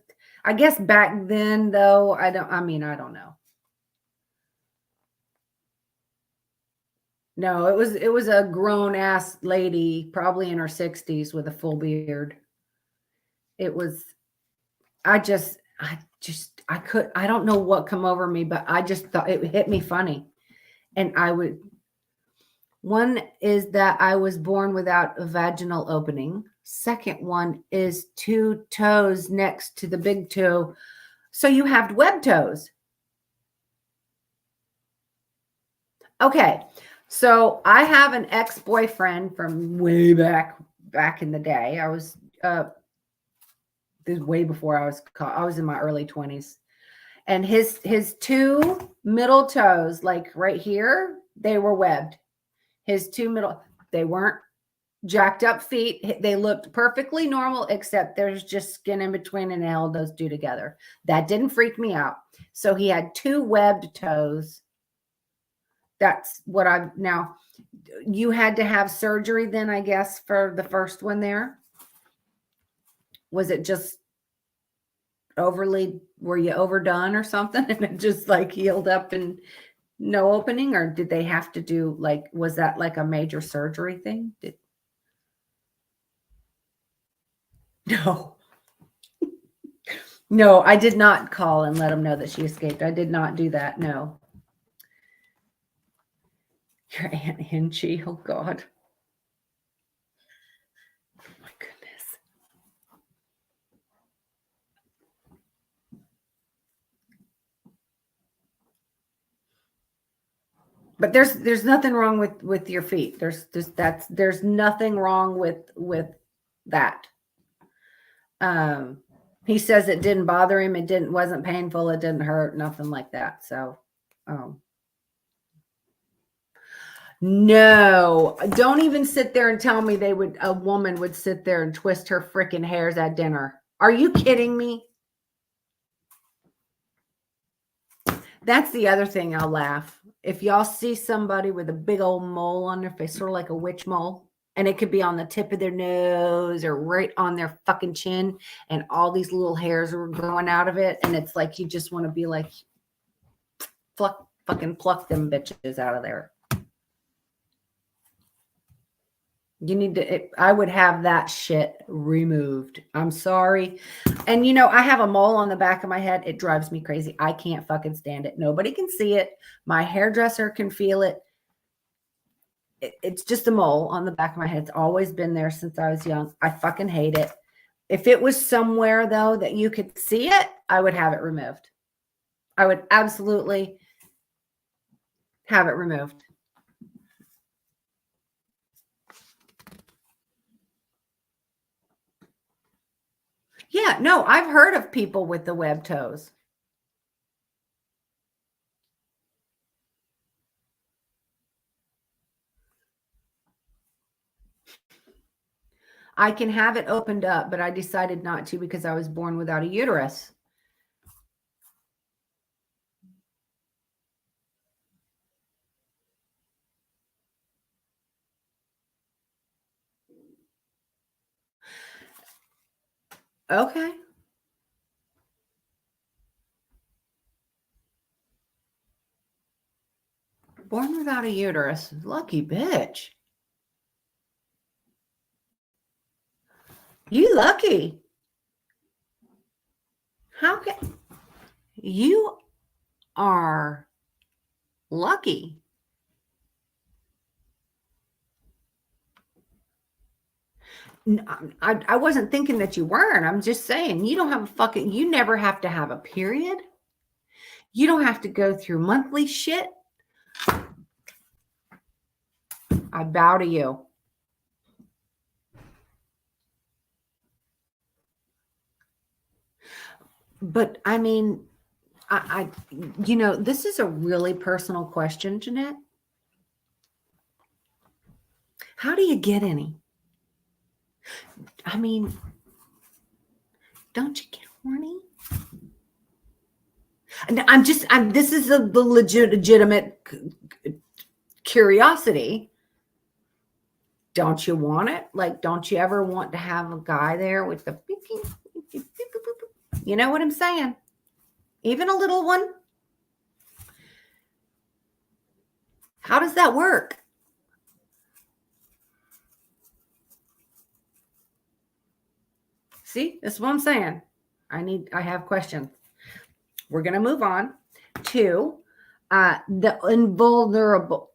I guess back then though, I don't know. No, it was a grown ass lady, probably in her 60s with a full beard. It was, I don't know what come over me, but I just thought it hit me funny. And one is that I was born without a vaginal opening. Second one is 2 toes next to the big toe. So you have web toes. Okay. So I have an ex-boyfriend from way back in the day. I was this way before I was in my early 20s. And his 2 middle toes, like right here, they were webbed. His 2 middle, they weren't jacked up feet. They looked perfectly normal, except there's just skin in between and held those 2 together. That didn't freak me out. So he had 2 webbed toes. That's what now you had to have surgery then, I guess, for the first one there. Was it just were you overdone or something? And it just like healed up and no opening, or did they have to do was that like a major surgery thing? No. No, I did not call and let them know that she escaped. I did not do that. No. Your Aunt Hinchy. Oh, God. Oh, my goodness. But there's nothing wrong with your feet. There's nothing wrong with that. He says it didn't bother him. It wasn't painful. It didn't hurt. Nothing like that. So, no, don't even sit there and tell me a woman would sit there and twist her freaking hairs at dinner. Are you kidding me? That's the other thing. I'll laugh. If y'all see somebody with a big old mole on their face, sort of like a witch mole, and it could be on the tip of their nose or right on their fucking chin, and all these little hairs are growing out of it, and it's like you just want to be like, fucking pluck them bitches out of there. You need to, I would have that shit removed. I'm sorry. And I have a mole on the back of my head. It drives me crazy. I can't fucking stand it. Nobody can see it. My hairdresser can feel it. It's just a mole on the back of my head. It's always been there since I was young. I fucking hate it. If it was somewhere though that you could see it, I would have it removed. I would absolutely have it removed. Yeah, no, I've heard of people with the web toes. I can have it opened up, but I decided not to because I was born without a uterus. Okay. Born without a uterus. Lucky bitch. You lucky. How can you are lucky? I wasn't thinking that you weren't. I'm just saying you don't have you never have to have a period. You don't have to go through monthly shit. I bow to you. But I mean, this is a really personal question, Jeanette. How do you get any? I mean, don't you get horny? And this is the legitimate curiosity. Don't you want it? Like, don't you ever want to have a guy there with the, you know what I'm saying? Even a little one. How does that work? See, that's what I'm saying. I have questions. We're going to move on to the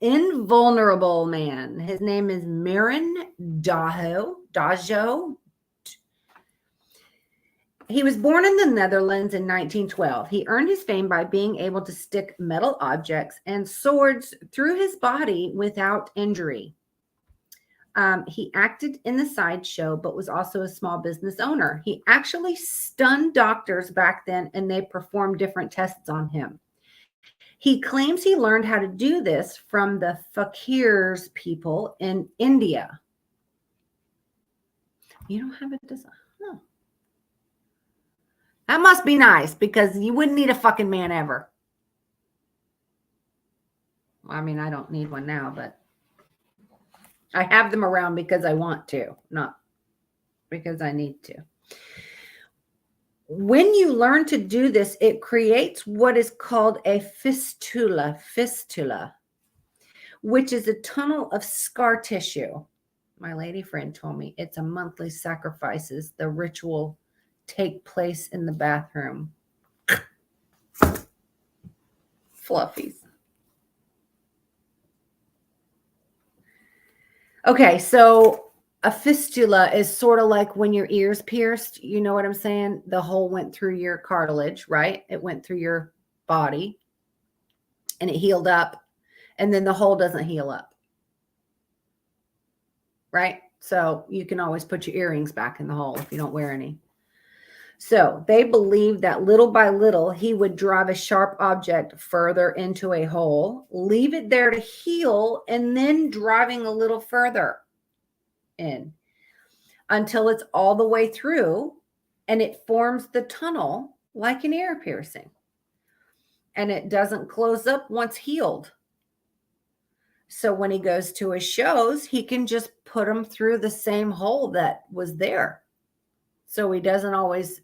invulnerable man. His name is Marin Dajo. He was born in the Netherlands in 1912. He earned his fame by being able to stick metal objects and swords through his body without injury. He acted in the sideshow, but was also a small business owner. He actually stunned doctors back then, and they performed different tests on him. He claims he learned how to do this from the fakirs people in India. You don't have a design? Oh. That must be nice because you wouldn't need a fucking man ever. I mean, I don't need one now, but I have them around because I want to, not because I need to. When you learn to do this, it creates what is called a fistula, which is a tunnel of scar tissue. My lady friend told me it's a monthly sacrifices. The ritual take place in the bathroom. Fluffies. Okay, so a fistula is sort of like when your ears pierced. You know what I'm saying? The hole went through your cartilage, right? It went through your body and it healed up. And then the hole doesn't heal up. Right? So you can always put your earrings back in the hole if you don't wear any. So they believed that little by little, he would drive a sharp object further into a hole, leave it there to heal, and then driving a little further in until it's all the way through and it forms the tunnel like an ear piercing. And it doesn't close up once healed. So when he goes to his shows, he can just put them through the same hole that was there. So he doesn't always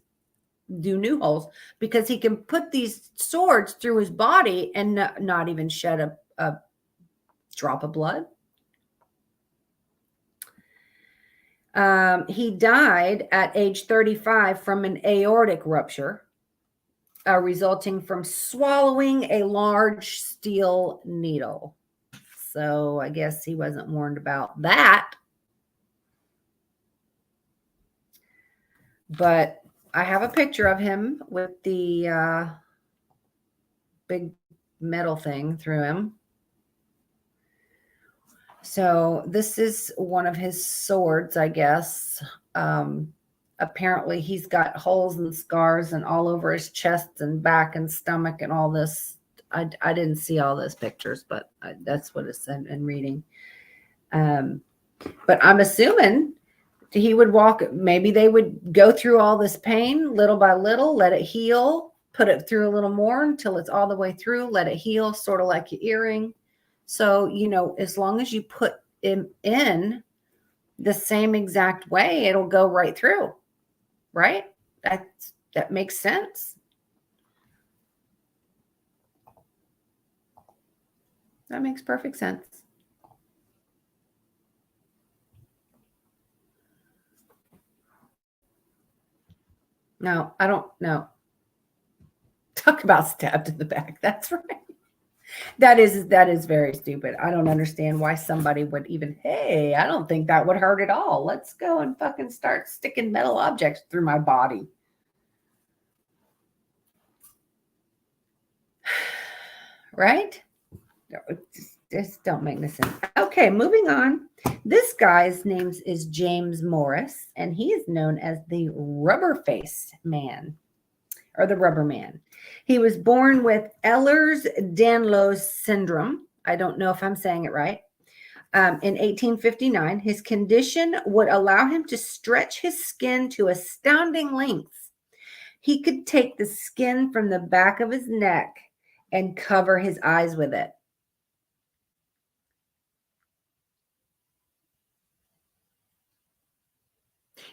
do new holes because he can put these swords through his body and not even shed a drop of blood. He died at age 35 from an aortic rupture, resulting from swallowing a large steel needle. So I guess he wasn't warned about that. But I have a picture of him with the big metal thing through him. So this is one of his swords, I guess. Apparently he's got holes and scars and all over his chest and back and stomach and all this. I didn't see all those pictures, but that's what it's in reading. But I'm assuming he would walk. Maybe they would go through all this pain little by little, let it heal, put it through a little more until it's all the way through, let it heal, sort of like your earring. So, as long as you put him in the same exact way, it'll go right through, right? That makes sense. That makes perfect sense. No, I don't know. Talk about stabbed in the back. That's right. That is very stupid. I don't understand why somebody would even, hey, I don't think that would hurt at all. Let's go and fucking start sticking metal objects through my body. Right? Just don't make any sense. Okay, moving on. This guy's name is James Morris, and he is known as the Rubber Face Man, or the Rubber Man. He was born with Ehlers-Danlos syndrome. I don't know if I'm saying it right. In 1859, his condition would allow him to stretch his skin to astounding lengths. He could take the skin from the back of his neck and cover his eyes with it.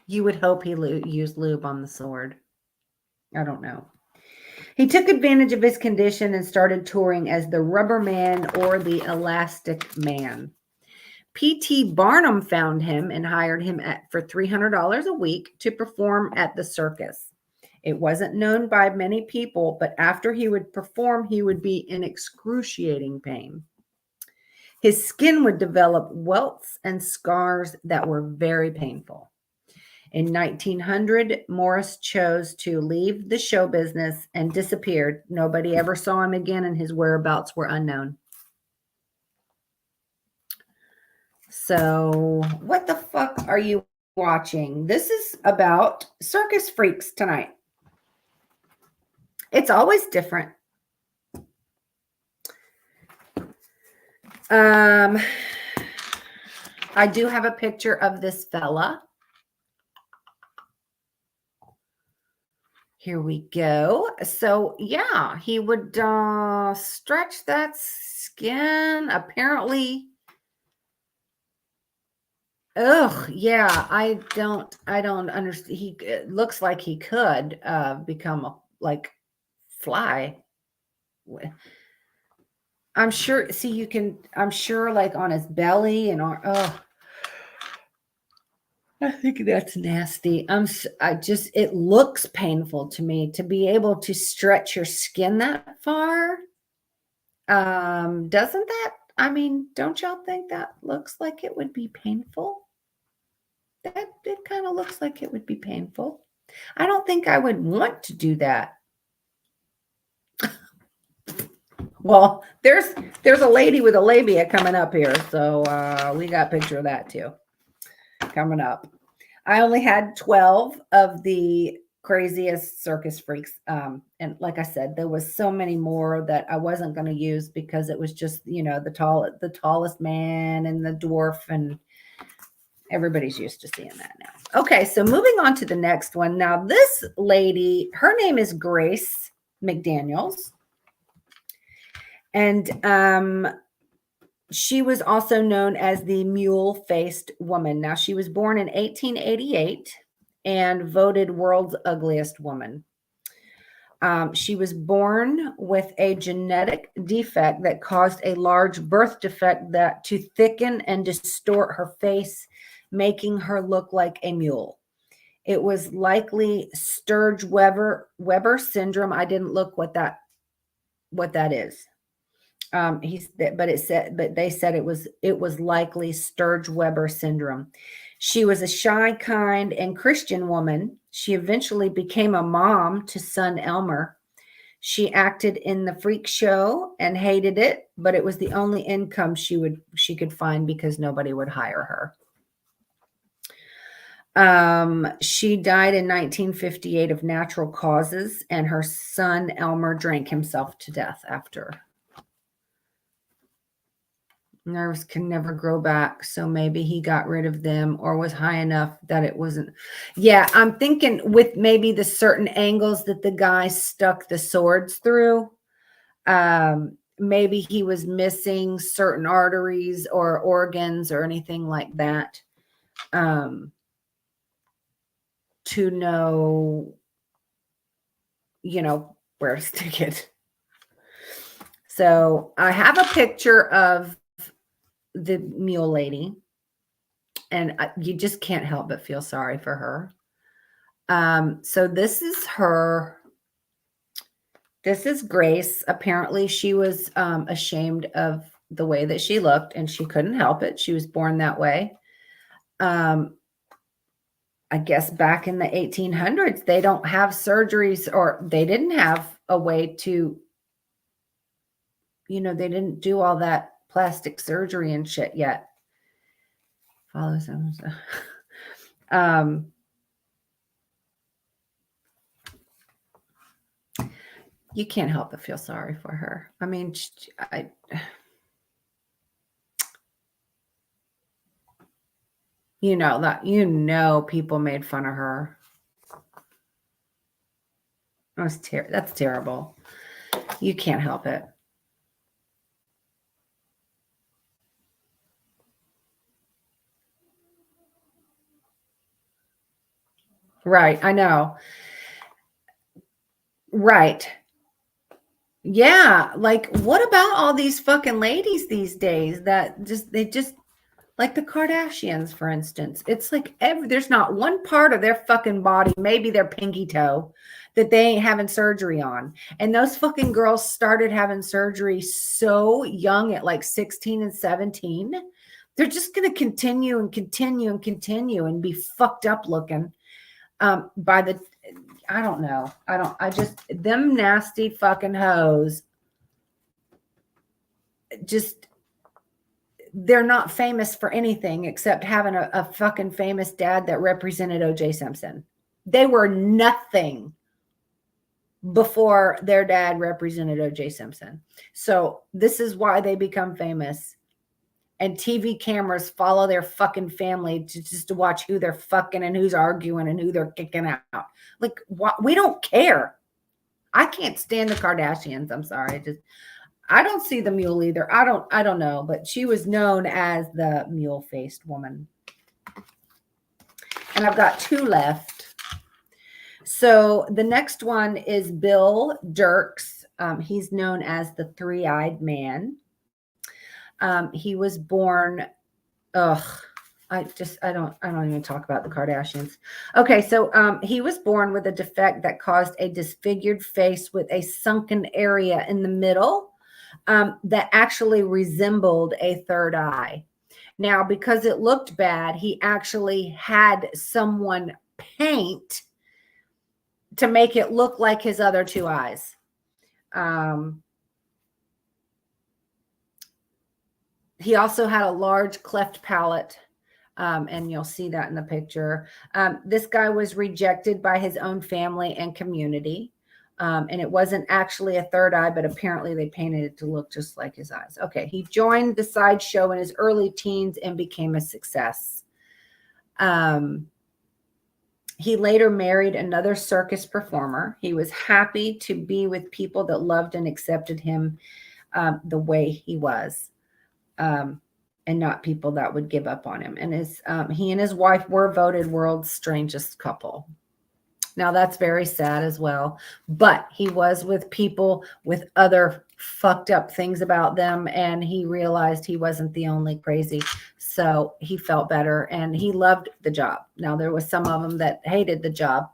You would hope he used lube on the sword. I don't know. He took advantage of his condition and started touring as the Rubber Man or the Elastic Man. P.T. Barnum found him and hired him for $300 a week to perform at the circus. It wasn't known by many people, but after he would perform, he would be in excruciating pain. His skin would develop welts and scars that were very painful. In 1900, Morris chose to leave the show business and disappeared. Nobody ever saw him again, and his whereabouts were unknown. So, what the fuck are you watching? This is about circus freaks tonight. It's always different. I do have a picture of this fella. Here we go. So, yeah, he would stretch that skin. Apparently, yeah, I don't understand. It looks like he could become like fly. I'm sure. See, I'm sure, like on his belly and on. Oh, I think that's nasty. It looks painful to me to be able to stretch your skin that far. Doesn't that, don't y'all think that looks like it would be painful? It kind of looks like it would be painful. I don't think I would want to do that. Well, there's a lady with a labia coming up here. So we got a picture of that too. Coming up. I only had 12 of the craziest circus freaks. And like I said, there was so many more that I wasn't going to use because it was just, the tallest man and the dwarf, and everybody's used to seeing that now. Okay, so moving on to the next one. Now, this lady, her name is Grace McDaniels. And she was also known as the mule-faced woman. Now, she was born in 1888 and voted world's ugliest woman. She was born with a genetic defect that caused a large birth defect to thicken and distort her face making her look like a mule. It was likely Sturge-Weber syndrome. I didn't look what that is. But they said it was likely Sturge-Weber syndrome. She was a shy, kind, and Christian woman. She eventually became a mom to son Elmer. She acted in the freak show and hated it, but it was the only income she could find because nobody would hire her. She died in 1958 of natural causes, and her son Elmer drank himself to death after. Nerves can never grow back, so maybe he got rid of them or was high enough that it wasn't. Yeah, I'm thinking with maybe the certain angles that the guy stuck the swords through. Maybe he was missing certain arteries or organs or anything like that. To know, where to stick it. So I have a picture of the mule lady, and you just can't help but feel sorry for her. So this is her. This is Grace. Apparently she was ashamed of the way that she looked, and she couldn't help it. She was born that way. I guess back in the 1800s, they don't have surgeries, or they didn't have a way to, they didn't do all that plastic surgery and shit yet. Follow some. You can't help but feel sorry for her. I mean, people made fun of her. That's terrible. You can't help it. Right, I know. Right. Yeah, like what about all these fucking ladies these days that they just like the Kardashians, for instance. It's like there's not one part of their fucking body, maybe their pinky toe, that they ain't having surgery on. And those fucking girls started having surgery so young at like 16 and 17. They're just going to continue and continue and continue and be fucked up looking I don't know. Them nasty fucking hoes, just, they're not famous for anything except having a fucking famous dad that represented O.J. Simpson. They were nothing before their dad represented O.J. Simpson. So this is why they become famous. And TV cameras follow their fucking family just to watch who they're fucking and who's arguing and who they're kicking out. Like, we don't care. I can't stand the Kardashians. I'm sorry. I don't see the mule either. I don't know, but she was known as the mule-faced woman. And I've got two left. So the next one is Bill Dirks. He's known as the Three-Eyed Man. He was born, I don't even talk about the Kardashians. Okay. So, he was born with a defect that caused a disfigured face with a sunken area in the middle, that actually resembled a third eye. Now, because it looked bad, he actually had someone paint to make it look like his other two eyes. He also had a large cleft palate, and you'll see that in the picture. This guy was rejected by his own family and community, and it wasn't actually a third eye, but apparently they painted it to look just like his eyes. Okay, he joined the sideshow in his early teens and became a success. He later married another circus performer. He was happy to be with people that loved and accepted him the way he was. And not people that would give up on him. And he and his wife were voted world's strangest couple. Now that's very sad as well, but he was with people with other fucked up things about them. And he realized he wasn't the only crazy So he felt better and he loved the job. Now there was some of them that hated the job,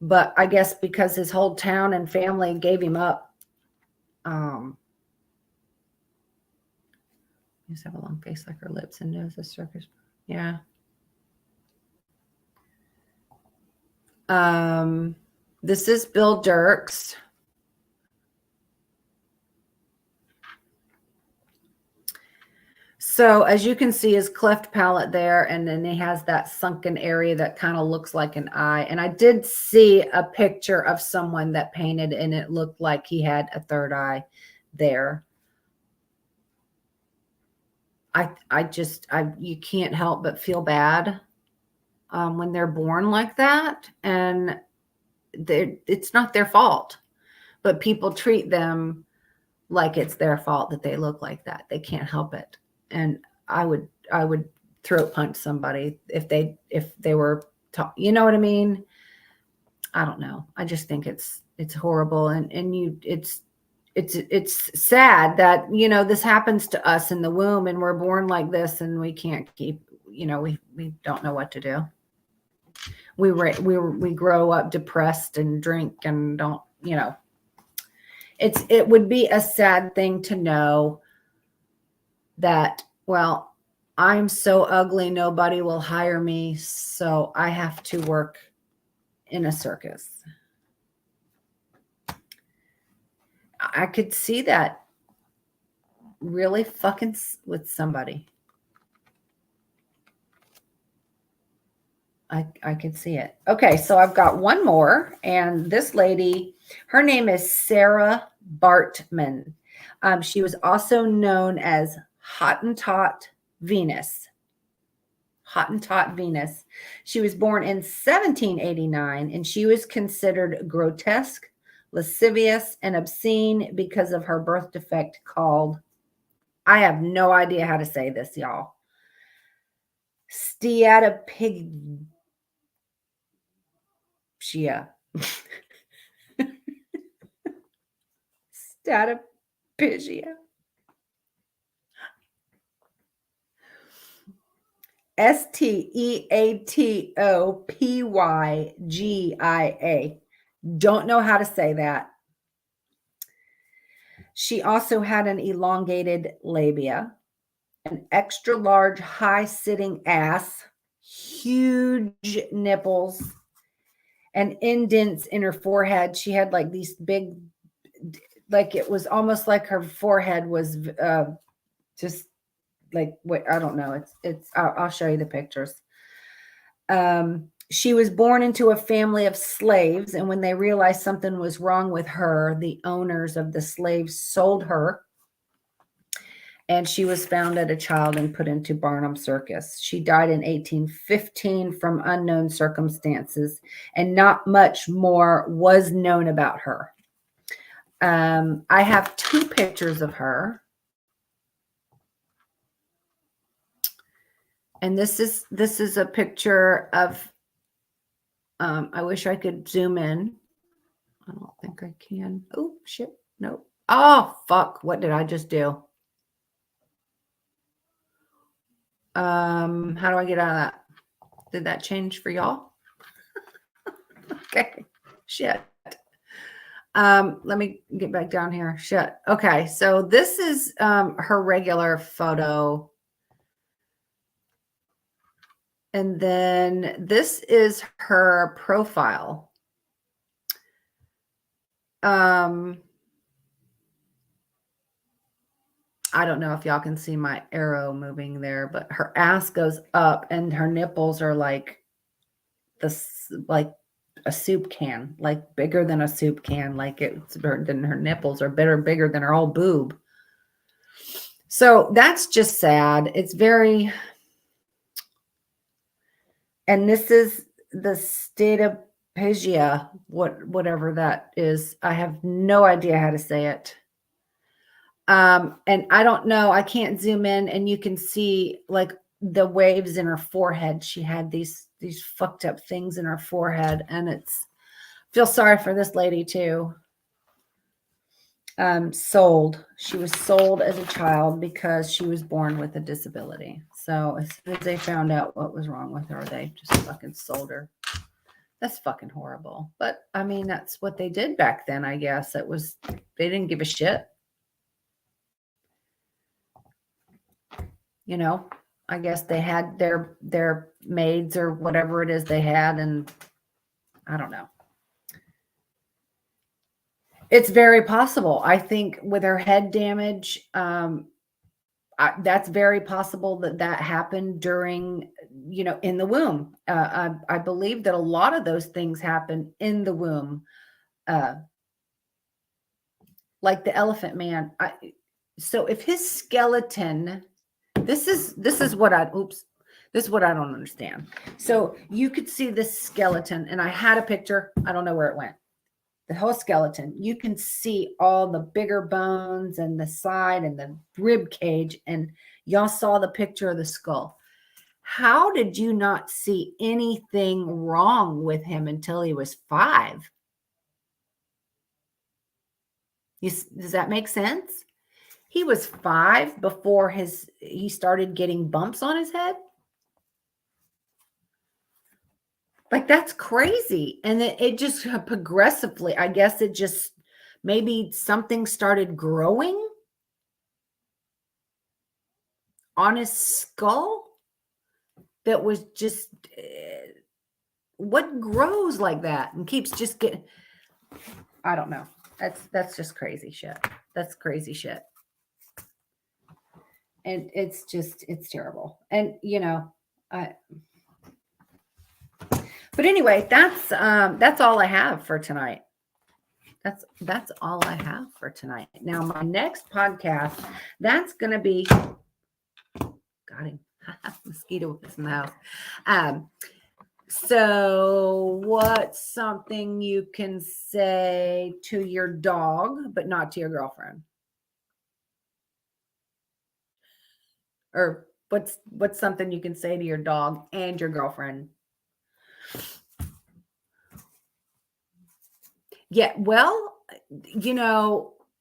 but I guess because his whole town and family gave him up. You just have a long face like her lips and nose. A circus. Yeah. This is Bill Dirks. So as you can see, his cleft palate there, and then he has that sunken area that kind of looks like an eye. And I did see a picture of someone that painted, and it looked like he had a third eye there. You can't help but feel bad when they're born like that, and it's not their fault, but people treat them like it's their fault that they look like that. They can't help it. And I would throat punch somebody if they were you know what I mean? I don't know. I just think it's horrible. And it's sad that, you know, this happens to us in the womb and we're born like this and we can't keep, you know, we don't know what to do. We grow up depressed and drink and don't, you know, it would be a sad thing to know that, well, I'm so ugly, nobody will hire me, so I have to work in a circus. I could see that really fucking with somebody. I could see it. Okay, so I've got one more, and this lady, her name is Sarah Bartman. She was also known as Hottentot Venus. Hottentot Venus. She was born in 1789, and she was considered grotesque, lascivious, and obscene because of her birth defect called, I have no idea how to say this, y'all, steatopygia. Steatopygia. Steatopygia. Don't know how to say that. She also had an elongated labia, an extra large high sitting ass, huge nipples, and indents in her forehead. She had like these big, like it was almost like her forehead was just like what, I don't know. I'll show you the pictures. She was born into a family of slaves, and when they realized something was wrong with her, the owners of the slaves sold her, and she was found as a child and put into Barnum Circus. She died in 1815 from unknown circumstances, and not much more was known about her. I have two pictures of her. And this is a picture of, I wish I could zoom in. I don't think I can. Oh, shit. No. Oh, fuck. What did I just do? How do I get out of that? Did that change for y'all? Okay. Shit. Let me get back down here. Shit. Okay. So this is her regular photo. And then this is her profile. I don't know if y'all can see my arrow moving there, but her ass goes up and her nipples are like this, like a soup can, like bigger than a soup can. Like it's bigger than her nipples are bigger than her whole boob. So that's just sad. It's very, and this is the steatopygia, whatever that is. I have no idea how to say it. And I don't know. I can't zoom in, and you can see like the waves in her forehead. She had these fucked up things in her forehead, and feel sorry for this lady too. sold. She was sold as a child because she was born with a disability. So as soon as they found out what was wrong with her, they just fucking sold her. That's fucking horrible. But I mean, that's what they did back then, I guess. They didn't give a shit. You know, I guess they had their maids or whatever it is they had, and I don't know. It's very possible. I think with her head damage, that's very possible that happened during, in the womb. I believe that a lot of those things happen in the womb, like the elephant man. So if his skeleton, this is what this is what I don't understand. So you could see this skeleton, and I had a picture. I don't know where it went. The whole skeleton, you can see all the bigger bones and the side and the rib cage, and y'all saw the picture of the skull. How did you not see anything wrong with him until he was 5? Does that make sense? He was 5 before he started getting bumps on his head. Like, that's crazy. And it just progressively, I guess it just, maybe something started growing on his skull that was just, what grows like that and keeps just getting, I don't know. That's just crazy shit. That's crazy shit. And it's terrible. And, but anyway, that's all I have for tonight. That's all I have for tonight. Now, my next podcast, that's going to be, got him, mosquito is in the house. So what's something you can say to your dog, but not to your girlfriend? Or what's something you can say to your dog and your girlfriend? Yeah, well,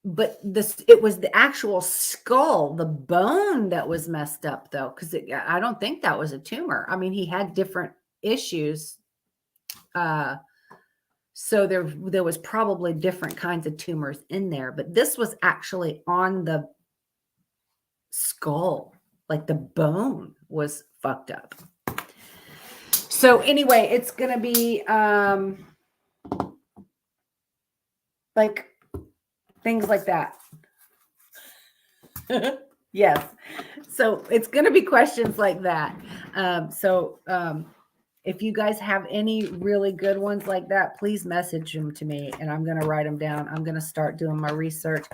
but it was the actual skull, the bone that was messed up, though, because I don't think that was a tumor. I mean, he had different issues. So there was probably different kinds of tumors in there, but this was actually on the skull. Like, the bone was fucked up. So anyway, it's going to be like things like that. Yes. So it's going to be questions like that. If you guys have any really good ones like that, please message them to me and I'm going to write them down. I'm going to start doing my research.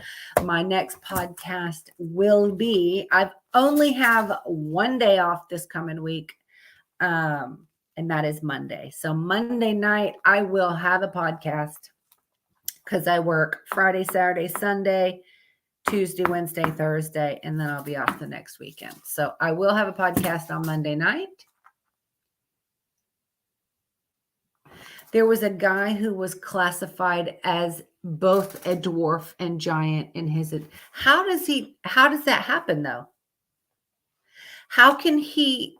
My next podcast will be, I only have one day off this coming week. And that is Monday. So Monday night, I will have a podcast because I work Friday, Saturday, Sunday, Tuesday, Wednesday, Thursday, and then I'll be off the next weekend. So I will have a podcast on Monday night. There was a guy who was classified as both a dwarf and giant in his. How does that happen, though? How can he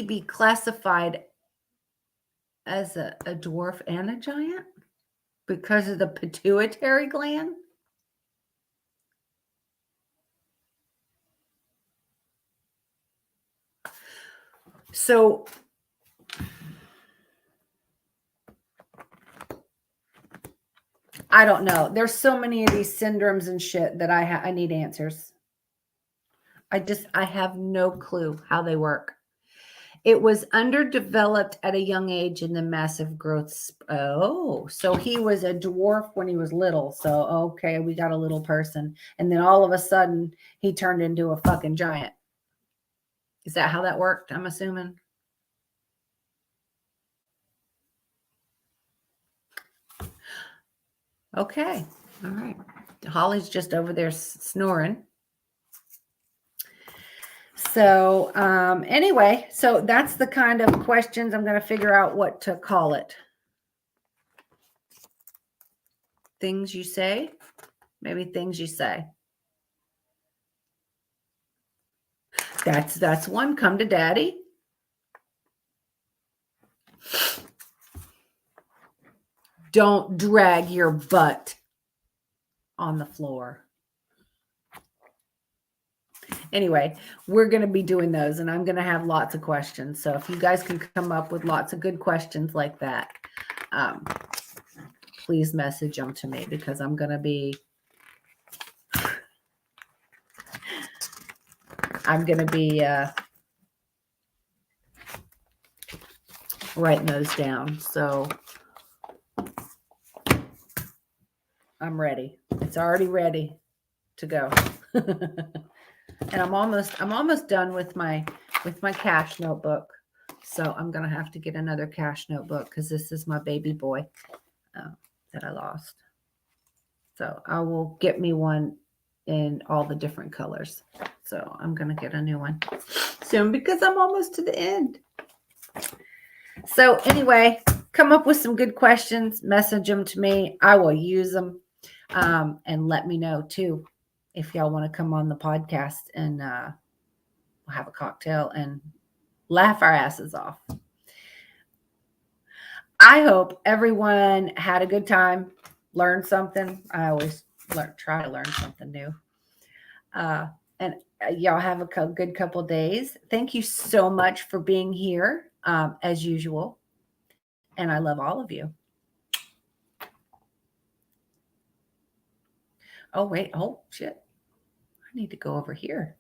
be classified as a dwarf and a giant? Because of the pituitary gland? So I don't know. There's so many of these syndromes and shit that I need answers. I have no clue how they work. It was underdeveloped at a young age in the massive growth. Oh, so he was a dwarf when he was little. So, okay, we got a little person. And then all of a sudden, he turned into a fucking giant. Is that how that worked? I'm assuming. Okay. All right. Holly's just over there snoring. So anyway, so that's the kind of questions. I'm going to figure out what to call it. Things you say, maybe things you say. That's one. Come to daddy. Don't drag your butt on the floor. Anyway, we're going to be doing those, and I'm going to have lots of questions. So if you guys can come up with lots of good questions like that, please message them to me, because I'm going to be writing those down. So I'm ready. It's already ready to go. And I'm almost done with my cash notebook. So I'm going to have to get another cash notebook, because this is my baby boy that I lost. So I will get me one in all the different colors. So I'm going to get a new one soon, because I'm almost to the end. So anyway, come up with some good questions, message them to me. I will use them. And let me know too, if y'all want to come on the podcast and we'll have a cocktail and laugh our asses off. I hope everyone had a good time, learned something. I always try to learn something new. And y'all have a good couple days. Thank you so much for being here, as usual. And I love all of you. Oh, wait. Oh, shit. I need to go over here.